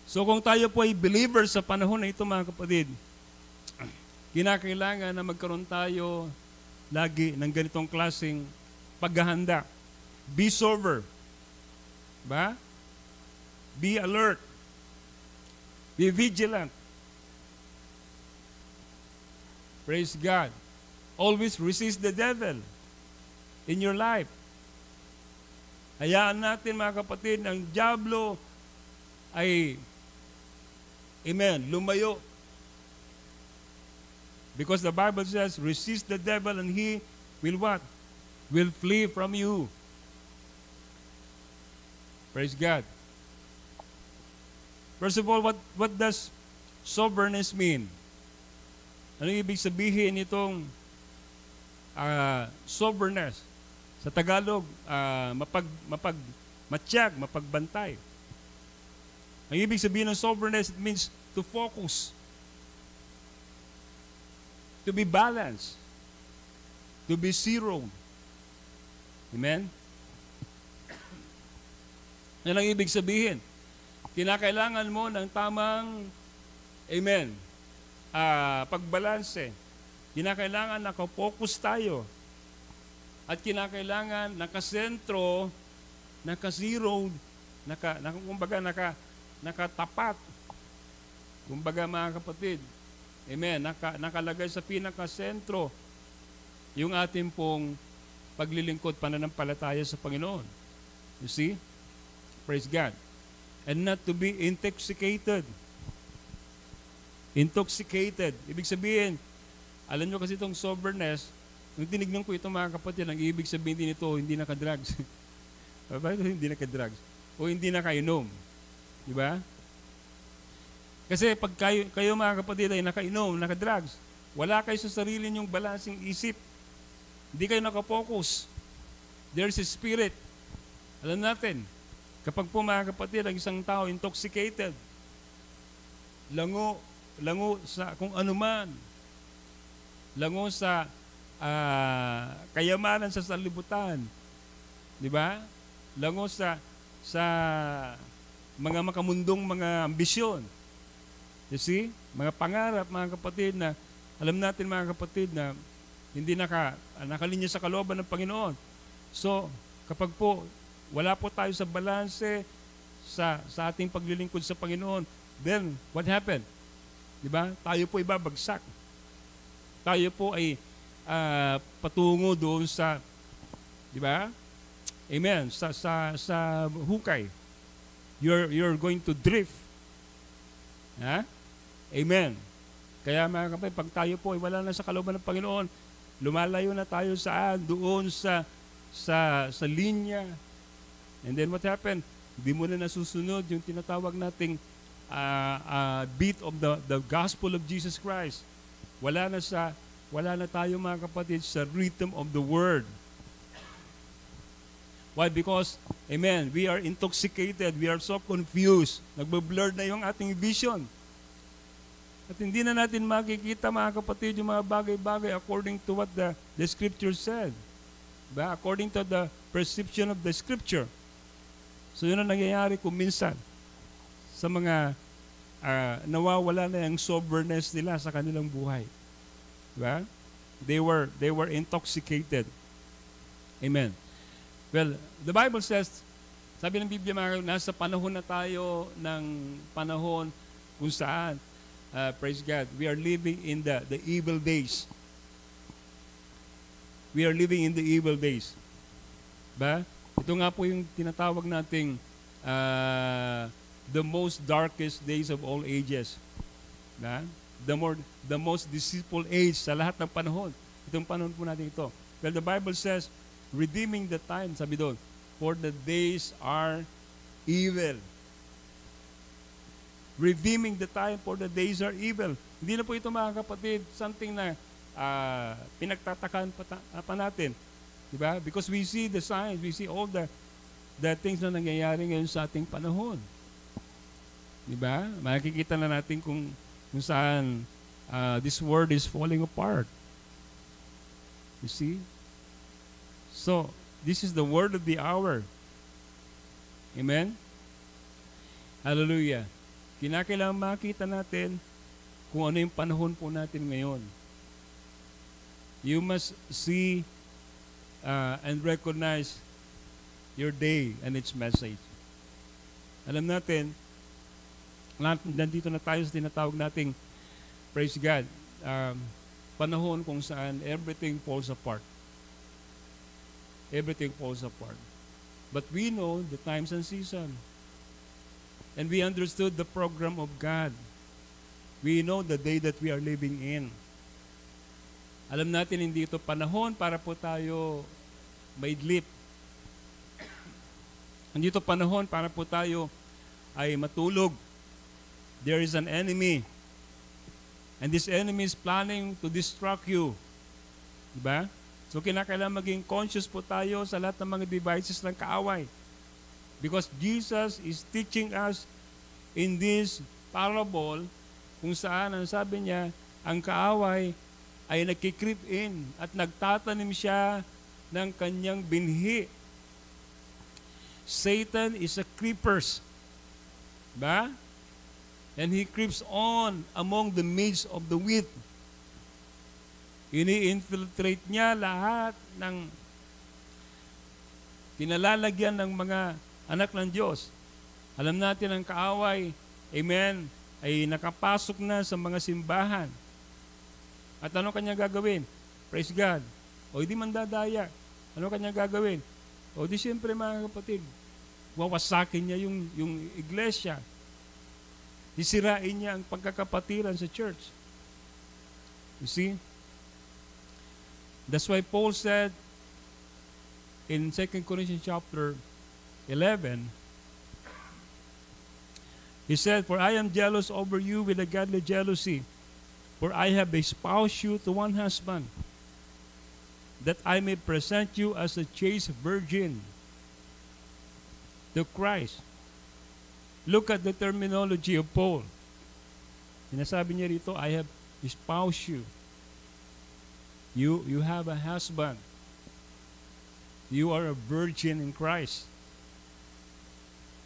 So kung tayo po ay believer sa panahon na ito, mga kapatid, kinakailangan na magkaroon tayo lagi ng ganitong klaseng paghahanda. Be sober. Ba? Be alert. Be vigilant. Praise God. Always resist the devil in your life. Hayaan natin, mga kapatid, ang dyablo ay, amen, lumayo. Because the Bible says, resist the devil and he will what? Will flee from you. Praise God. First of all, what does soberness mean? Ano ibig sabihin itong soberness? Sa Tagalog, matiyag, mapagbantay. Ang ibig sabihin ng soberness, it means to focus, to be balanced, to be zero. Amen? Yan ang ibig sabihin. Kinakailangan mo ng tamang, amen, pagbalanse. Kinakailangan nakapokus tayo. At kinakailangan nakasentro, nakazero, nakatapat. Kumbaga, mga kapatid, amen, nakalagay sa pinakasentro yung ating pong paglilingkod, pananampalataya sa Panginoon. You see? Praise God. And not to be intoxicated. Intoxicated. Ibig sabihin, alam nyo kasi itong soberness, Nung tinignan ko ito mga kapatid, ang ibig sabihin din ito, hindi naka-drugs. Bakit hindi naka-drugs? O hindi nakainom. Di ba? Kasi pag kayo mga kapatid ay nakainom, naka-drugs, wala kayo sa sarili niyong balansing isip. Hindi kayo nakapokus. There's a spirit. Alam natin, kapag po mga kapatid, ang isang tao intoxicated, lango sa kung anuman, lango sa kayamanan sa sanlibutan, di ba? Lango sa mga makamundong mga ambisyon. You see? Mga pangarap, mga kapatid, na alam natin mga kapatid na hindi nakalinya sa kalooban ng Panginoon. So, kapag po wala po tayo sa balanse sa ating paglilingkod sa Panginoon, then what happened? Di ba? Tayo po ibabagsak. Tayo po ay patungo doon sa, di ba? Amen. Sa hukay. You're going to drift. Ha? Amen. Kaya mga kapatid, pag tayo po ay wala na sa kalooban ng Panginoon, lumalayo na tayo saan? Doon sa linya. And then what happened? Hindi mo na nasusunod yung tinatawag nating beat of the gospel of Jesus Christ. Wala na tayo mga kapatid sa rhythm of the word. Why? Because, amen, we are intoxicated, we are so confused. Nagbe-blur na yung ating vision. At hindi na natin makikita mga kapatid yung mga bagay-bagay according to what the scripture said. Diba? According to the perception of the scripture. So yun ang nangyayari kung minsan sa mga nawawala na yung soberness nila sa kanilang buhay. Diba? They were intoxicated. Amen. Well, the Bible says, sabi ng Biblia, nasa panahon na tayo ng panahon kung saan, praise God, we are living in the evil days. We are living in the evil days. Ba? Ito nga po yung tinatawag nating the most darkest days of all ages. Ba? The most deceitful age sa lahat ng panahon. Itong panahon po natin ito. Well, the Bible says, redeeming the time, sabi doon, for the days are evil. Redeeming the time, for the days are evil. Hindi na po ito mga kapatid, something na pinagtatakan pa natin. Diba? Because we see the signs, we see all the things na nangyayari ngayon sa ating panahon. Diba? Makikita na natin kung saan this world is falling apart. You see? So, this is the word of the hour. Amen? Hallelujah. Kinakailangan makita natin kung ano yung panahon po natin ngayon. You must see and recognize your day and its message. Alam natin, nandito na tayo sa tinatawag nating, praise God, panahon kung saan everything falls apart. Everything falls apart. But we know the times and season. And we understood the program of God. We know the day that we are living in. Alam natin, hindi ito panahon para po tayo maidlip. Hindi ito panahon para po tayo ay matulog. There is an enemy. And this enemy is planning to destruct you. Diba? So kinakailangan maging conscious po tayo sa lahat ng mga devices ng kaaway. Because Jesus is teaching us in this parable kung saan ang sabi niya, ang kaaway ay nagki-creep in at nagtatanim siya ng kanyang binhi. Satan is a creepers. Ba? And he creeps on among the midst of the wheat. Ini-infiltrate niya lahat ng kinalalagyan ng mga anak ng Diyos. Alam natin ang kaaway, amen, ay nakapasok na sa mga simbahan. At ano kanya gagawin? Praise God. O hindi mandadaya. Ano kanya gagawin? O di siyempre mga kapatid, wawasakin niya yung iglesia. Sisirain niya ang pagkakapatiran sa church. You see? That's why Paul said in 2 Corinthians chapter 11, he said, "For I am jealous over you with a godly jealousy, for I have espoused you to one husband, that I may present you as a chaste virgin to Christ." Look at the terminology of Paul. Sinasabi niya rito, I have espoused you. You have a husband. You are a virgin in Christ.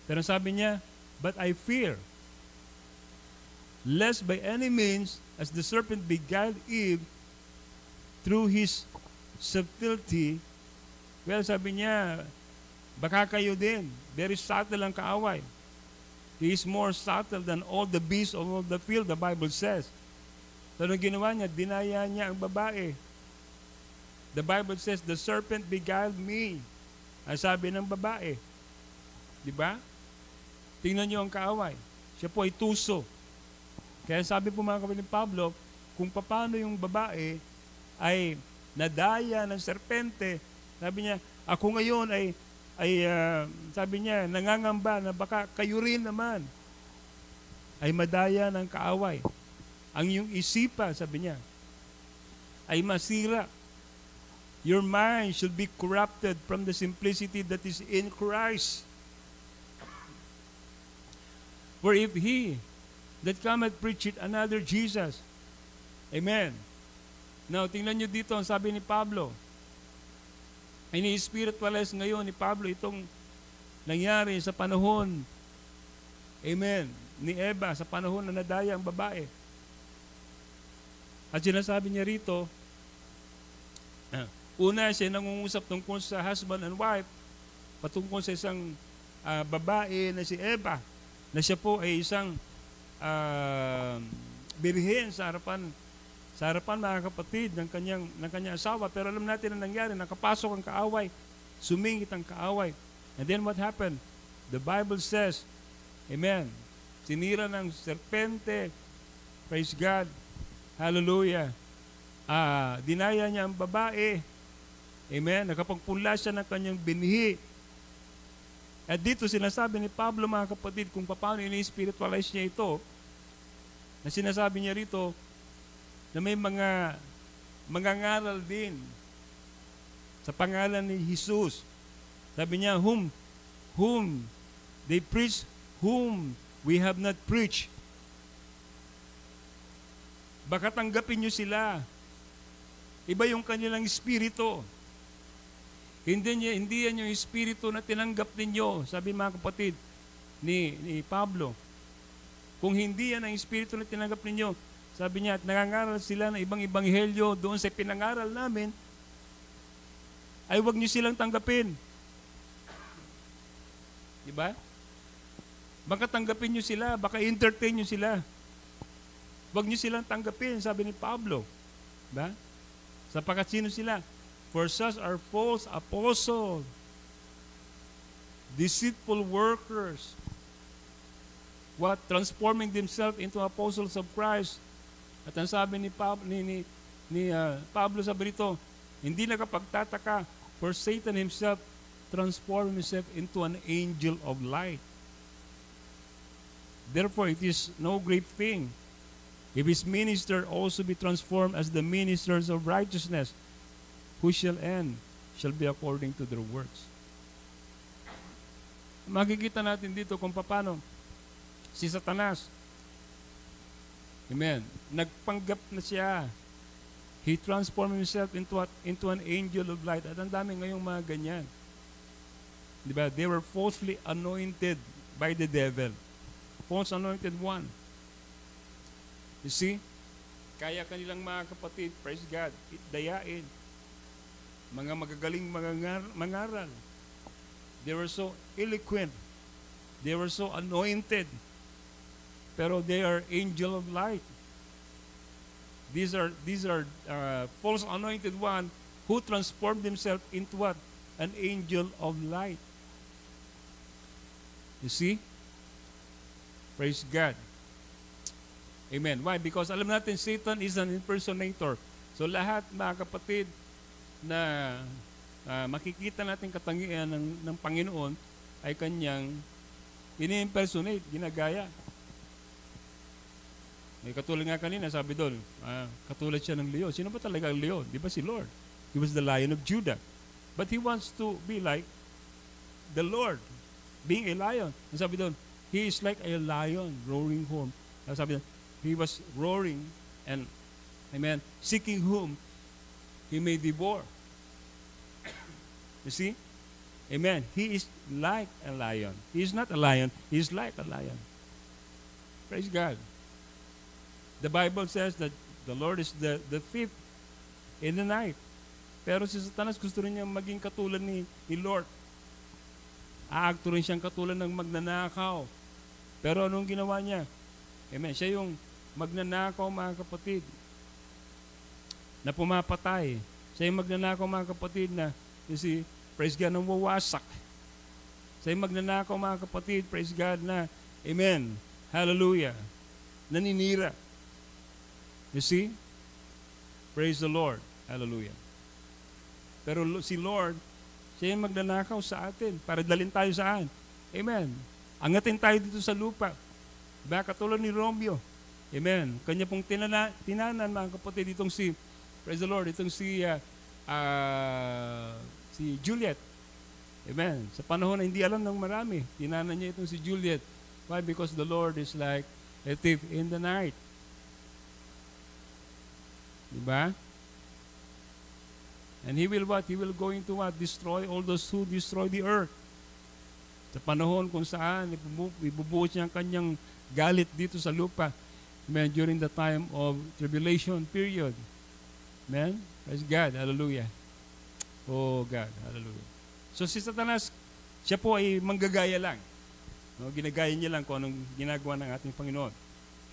Pero sabi niya, but I fear, lest by any means, as the serpent beguiled Eve through his subtlety, well, sabi niya, baka kayo din. Very subtle ang kaaway. He is more subtle than all the beasts of all the field, the Bible says. So, anong ginawa niya? Dinaya niya ang babae. The Bible says, the serpent beguiled me. Ang sabi ng babae. Di ba? Tingnan niyo ang kaaway. Siya po ay tuso. Kaya sabi po mga kapatid ni Pablo, kung paano yung babae ay nadaya ng serpente, sabi niya, ako ngayon ay sabi niya, nangangamba na baka kayo rin naman ay madaya ng kaaway. Ang iyong isipan, sabi niya, ay masira. Your mind should be corrupted from the simplicity that is in Christ. For if he that cometh preacheth another Jesus. Amen. Now, tingnan nyo dito, ang sabi ni Pablo, ini-spiritualize ngayon ni Pablo itong nangyari sa panahon, amen, ni Eva, sa panahon na nadaya ang babae. At sinasabi niya rito, una siya nangungusap tungkol sa husband and wife, patungkol sa isang babae na si Eva, na siya po ay isang birhen sa harapan mga kapatid ng kanyang asawa. Pero alam natin ang nangyari, nakapasok ang kaaway, sumingit ang kaaway. And then what happened? The Bible says, amen, sinira ng serpente, praise God, hallelujah, dinaya niya ang babae, amen, nakapagpula siya ng kanyang binhi. At dito sinasabi ni Pablo mga kapatid kung paano ini-spiritualize niya ito, na sinasabi niya rito na may mga mangangaral din sa pangalan ni Jesus. Sabi niya, whom they preach, whom we have not preached. Baka tanggapin niyo sila. Iba yung kanilang espiritu. Hindi yan yung espiritu na tinanggap ninyo, sabi mga kapatid ni Pablo. Kung hindi yan ang espiritu na tinanggap ninyo, sabi niya, at nangangaral sila ng ibang ebanghelyo doon sa pinangaral namin, ay huwag niyo silang tanggapin. Diba? Baka tanggapin niyo sila, baka entertain niyo sila. Huwag niyo silang tanggapin, sabi ni Pablo. Diba? Sapagkat sino sila? For such are false apostles, deceitful workers, what? Transforming themselves into apostles of Christ. At ang sabi ni Pablo sabi rito, hindi nakapagtataka, for Satan himself transformed himself into an angel of light. Therefore, it is no great thing if his minister also be transformed as the ministers of righteousness, who shall end shall be according to their works. Makikita natin dito kung paano si Satanas, amen, nagpanggap na siya. He transformed himself into an angel of light. At ang dami ngayong mga ganyan. Diba? They were falsely anointed by the devil. False anointed one. You see? Kaya kanilang mga kapatid, praise God, dayain. Mga magagaling mangaral. They were so eloquent. They were so anointed. Pero they are angel of light. These are false anointed one who transformed themselves into what? An angel of light. You see? Praise God. Amen. Why? Because alam natin Satan is an impersonator. So lahat mga kapatid na makikita natin katangian ng Panginoon ay kanyang ini-impersonate, ginagaya. May katulad nga kanina, sabi doon, katulad siya ng leon. Sino ba talaga ang leon? Di ba si Lord? He was the Lion of Judah. But he wants to be like the Lord, being a lion. And sabi doon, he is like a lion roaring home. Sabi doon, he was roaring and, amen, seeking whom he may devour. You see? Amen. He is like a lion. He is not a lion. He is like a lion. Praise God. The Bible says that the Lord is the thief in the night. Pero si Satanas gusto rin niya maging katulad ni Lord. Aakto rin siyang katulad ng magnanakaw. Pero anong ginawa niya? Amen. Siya yung magnanakaw, mga kapatid, na pumapatay. Siya yung magnanakaw, mga kapatid, na, you see, praise God, nang wawasak. Siya yung magnanakaw, mga kapatid, praise God, na, amen, hallelujah, naninira. You see? Praise the Lord. Hallelujah. Pero si Lord, siya yung magnanakaw sa atin para dalhin tayo saan? Amen. Angatin tayo dito sa lupa. Diba? Katulad ni Romeo. Amen. Kanya pong tinanan, mga kapatid, itong si, praise the Lord, itong si Juliet. Amen. Sa panahon na hindi alam ng marami, tinanan niya itong si Juliet. Why? Because the Lord is like a thief in the night. Diba? And He will what? He will going to what? Destroy all those who destroy the earth. Sa panahon kung saan ibubuhos niya ang kanyang galit dito sa lupa. Amen. During the time of tribulation period. Amen. Praise God. Hallelujah. Oh God. Hallelujah. So si Satanas, siya po ay manggagaya lang. No, ginagaya niya lang kung anong ginagawa ng ating Panginoon.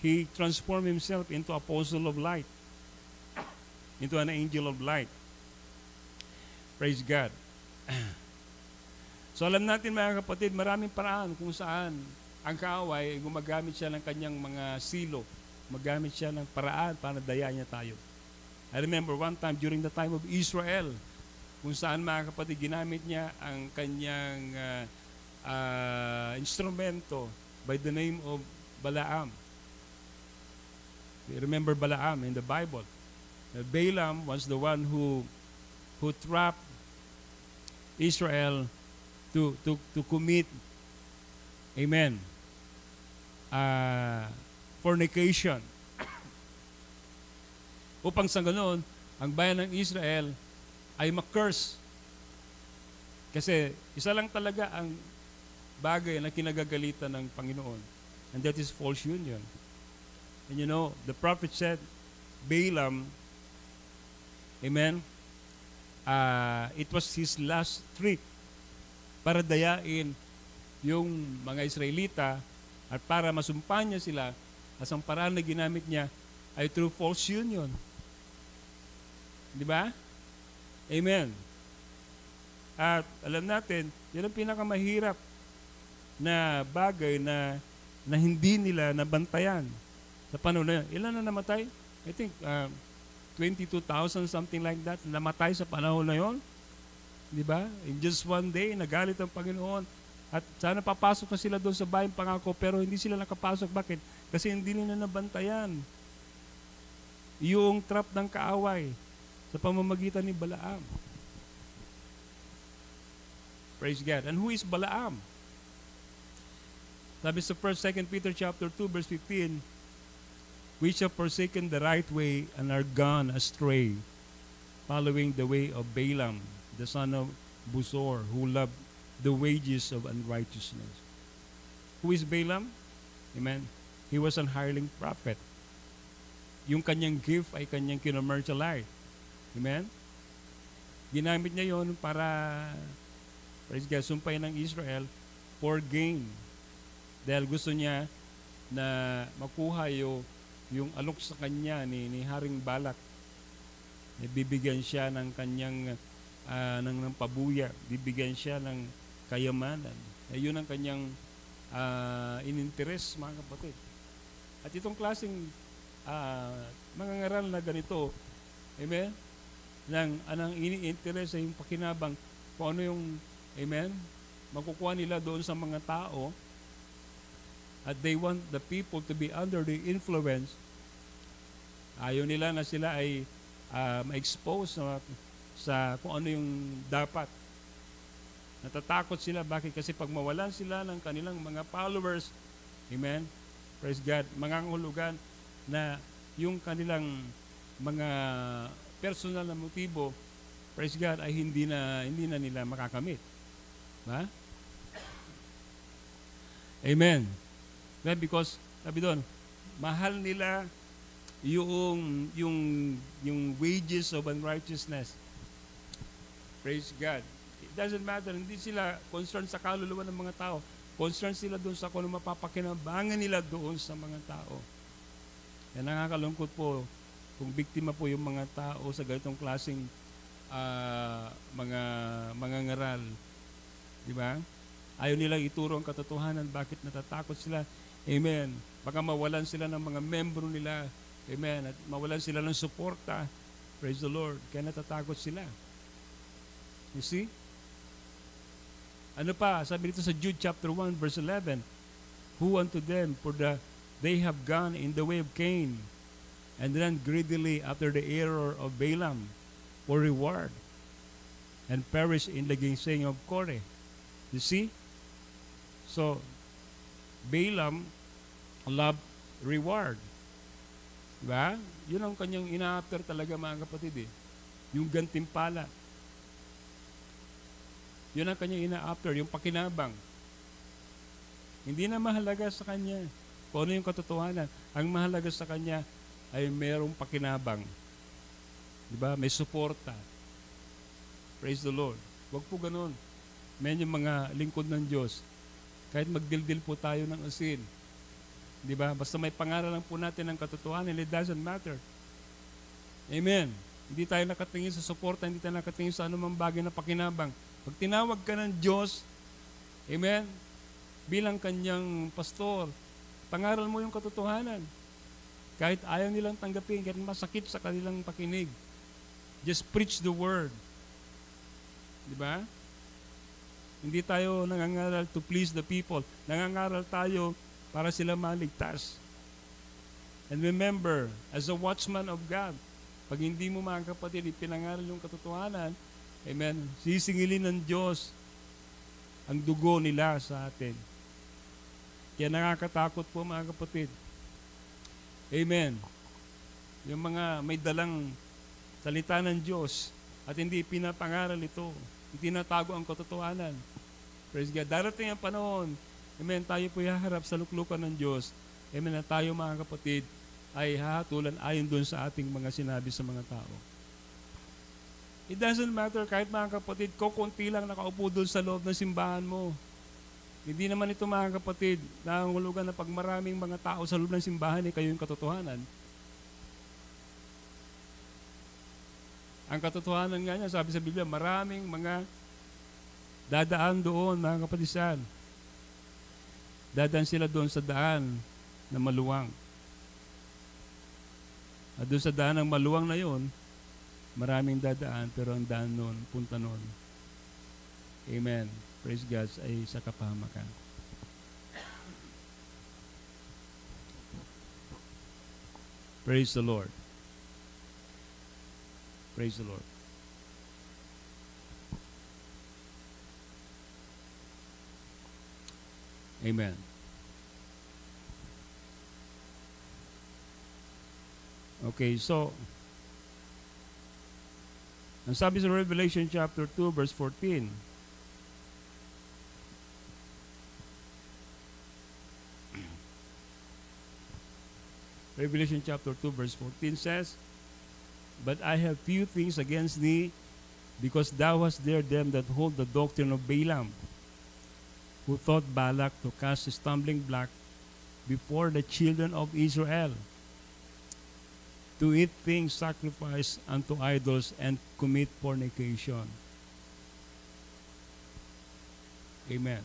He transformed himself into apostle of light. Into an angel of light. Praise God. So alam natin, mga kapatid, maraming paraan kung saan ang kaaway, gumagamit siya ng kanyang mga silo. Magamit siya ng paraan para dayaan niya tayo. I remember one time during the time of Israel, kung saan, mga kapatid, ginamit niya ang kanyang instrumento by the name of Balaam. You remember Balaam in the Bible. Balaam was the one who trapped Israel to commit, amen, fornication. Upang sa ganoon, ang bayan ng Israel ay ma-curse. Kasi isa lang talaga ang bagay na kinagagalitan ng Panginoon. And that is false union. And you know, the prophet said, Balaam, amen, it was his last trick para dayain yung mga Israelita at para masumpa niya sila at ang paraan na ginamit niya ay through false union. Di ba? Amen. At alam natin, yan ang pinakamahirap na bagay na hindi nila nabantayan sa panahon na yun. Ilan na namatay? I think 22,000, something like that, namatay sa panahon na yon. Di ba? In just one day, nagalit ang Panginoon. At sana papasok na sila doon sa bayang pangako, pero hindi sila nakapasok. Bakit? Kasi hindi nila nabantayan yung trap ng kaaway sa pamamagitan ni Balaam. Praise God. And who is Balaam? Sabi sa 1 Peter chapter 2, verse 15, which have forsaken the right way and are gone astray, following the way of Balaam, the son of Bosor, who loved the wages of unrighteousness. Who is Balaam? Amen. He was an hireling prophet. Yung kanyang gift ay kanyang kinomercialize. Amen. Ginamit niya yon para, praise God, sumpayin ng Israel for gain. Dahil gusto niya na makuha yung alok sa kanya ni Haring Balak. Bibigyan siya ng kanyang ng pabuya, bibigyan siya ng kayamanan. Yun ang kanyang ininteres, mga kapatid. At itong klaseng mga ngaral na ganito, amen, anong ini-interest sa yung pakinabang kung ano yung, amen, makukuha nila doon sa mga tao, at they want the people to be under the influence. Ayaw nila na sila ay ma-expose sa kung ano yung dapat. Natatakot sila. Bakit? Kasi pag mawalan sila ng kanilang mga followers, amen, praise God, mangangahulugan na yung kanilang mga personal na motibo, praise God, ay hindi na nila makakamit. Ba? Amen. Well, because sabi doon, mahal nila yung wages of unrighteousness. Praise God. It doesn't matter, hindi sila concerned sa kaluluwa ng mga tao. Concerned sila doon sa kung ano mapapakinabangan nila doon sa mga tao. Yan, nakakalungkot po kung biktima po yung mga tao sa ganitong klaseng mga ngaral. Di ba? Ayaw nilang ituro ang katotohanan. Bakit natatakot sila? Amen. Baka mawalan sila ng mga membro nila. Amen. At mawalan sila ng suporta. Praise the Lord. Kaya natatakot sila. You see? Ano pa? Sabi dito sa Jude chapter 1 verse 11, who unto them, for they have gone in the way of Cain, and ran greedily after the error of Balaam for reward, and perished in the gainsaying of Kore. You see? So, Balaam loved reward. Diba? Yun ang kanyang ina-after talaga, mga kapatid. Yung gantimpala. Yun ang kanyang ina-after, yung pakinabang. Hindi na mahalaga sa kanya kung ano yung katotohanan. Ang mahalaga sa kanya ay mayroong pakinabang. Diba? May suporta. Praise the Lord. Huwag po ganun. Men, yung mga lingkod ng Diyos, kahit magdildil po tayo ng asin, diba? Basta may pangaral lang po natin ng katotohanan, it doesn't matter. Amen. Hindi tayo nakatingin sa suporta, hindi tayo nakatingin sa anumang bagay na pakinabang. Pag tinawag ka ng Diyos, amen, bilang kanyang pastor, pangaral mo yung katotohanan. Kahit ayaw nilang tanggapin, kahit masakit sa kanilang pakinig, just preach the word. Diba? Hindi tayo nangangaral to please the people. Nangangaral tayo para sila maligtas. And remember, as a watchman of God, pag hindi mo, mga kapatid, ipinangaral yung katotohanan, amen, sisingilin ng Diyos ang dugo nila sa atin. Kaya nakakatakot po, mga kapatid. Amen. Yung mga may dalang salita ng Diyos at hindi pinapangaral ito, itinatago ang katotohanan. Praise God. Darating ang panahon, amen, tayo po haharap sa luklukan ng Diyos. Amen, na tayo, mga kapatid, ay hahatulan ayon doon sa ating mga sinabi sa mga tao. It doesn't matter, kahit, mga kapatid, konti lang nakaupo doon sa loob ng simbahan mo. Hindi naman ito, mga kapatid, nangungulugan na pag maraming mga tao sa loob ng simbahan, kayo yung katotohanan. Ang katotohanan nga niya, sabi sa Biblia, maraming mga dadaan doon, mga kapatisan. Dadaan sila doon sa daan na maluwang. At doon sa daan ng maluwang na yon, maraming dadaan, pero ang daan noon, punta noon. Amen. Praise God, ay sa kapahamakan. Praise the Lord. Praise the Lord. Amen. Okay, so, ang sabi sa Revelation chapter 2, verse 14, Revelation chapter 2, verse 14 says, but I have few things against thee, because thou hast there them that hold the doctrine of Balaam, who taught Balak to cast a stumbling block before the children of Israel, to eat things sacrificed unto idols and commit fornication. Amen.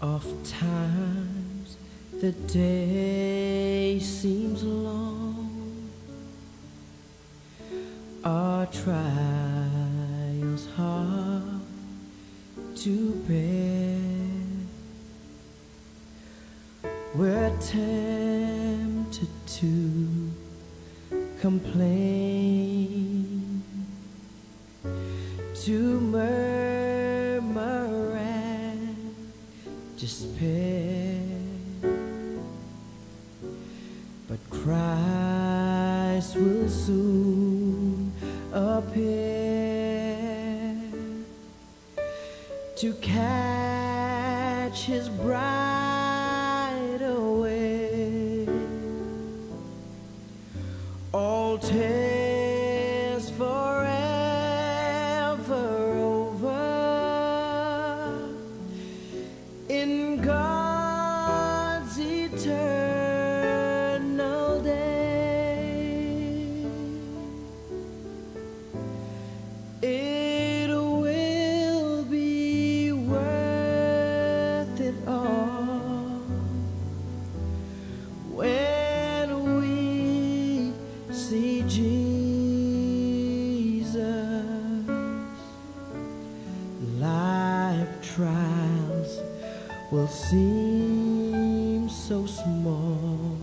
Oftentimes the day seems long, our trials hard to bear. We're tempted to complain, to murmur and despair, but Christ will soon appear to catch His bride away. All tears forever over in God's eternal day. It will be worth it all when we see Jesus. Life trials will seem so small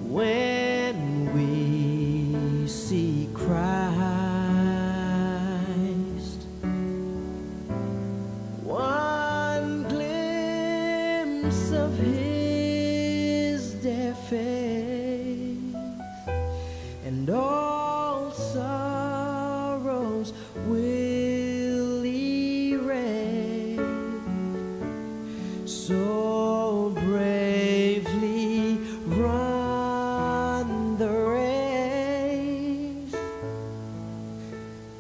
when we see Christ. One glimpse of His dear face, and all sorrows will erase. So bravely run the race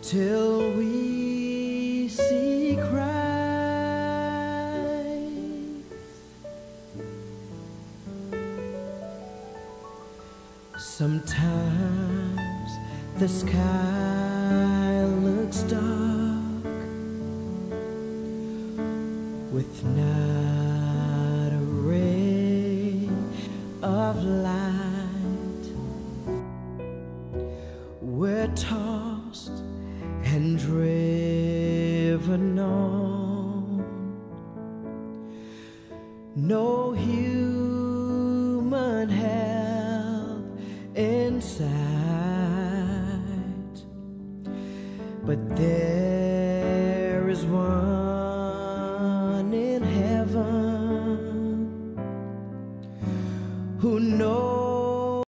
till we see Christ. Sometimes the sky looks dark with not a ray of light. We're tossed and driven on, no human help in sight, but there is one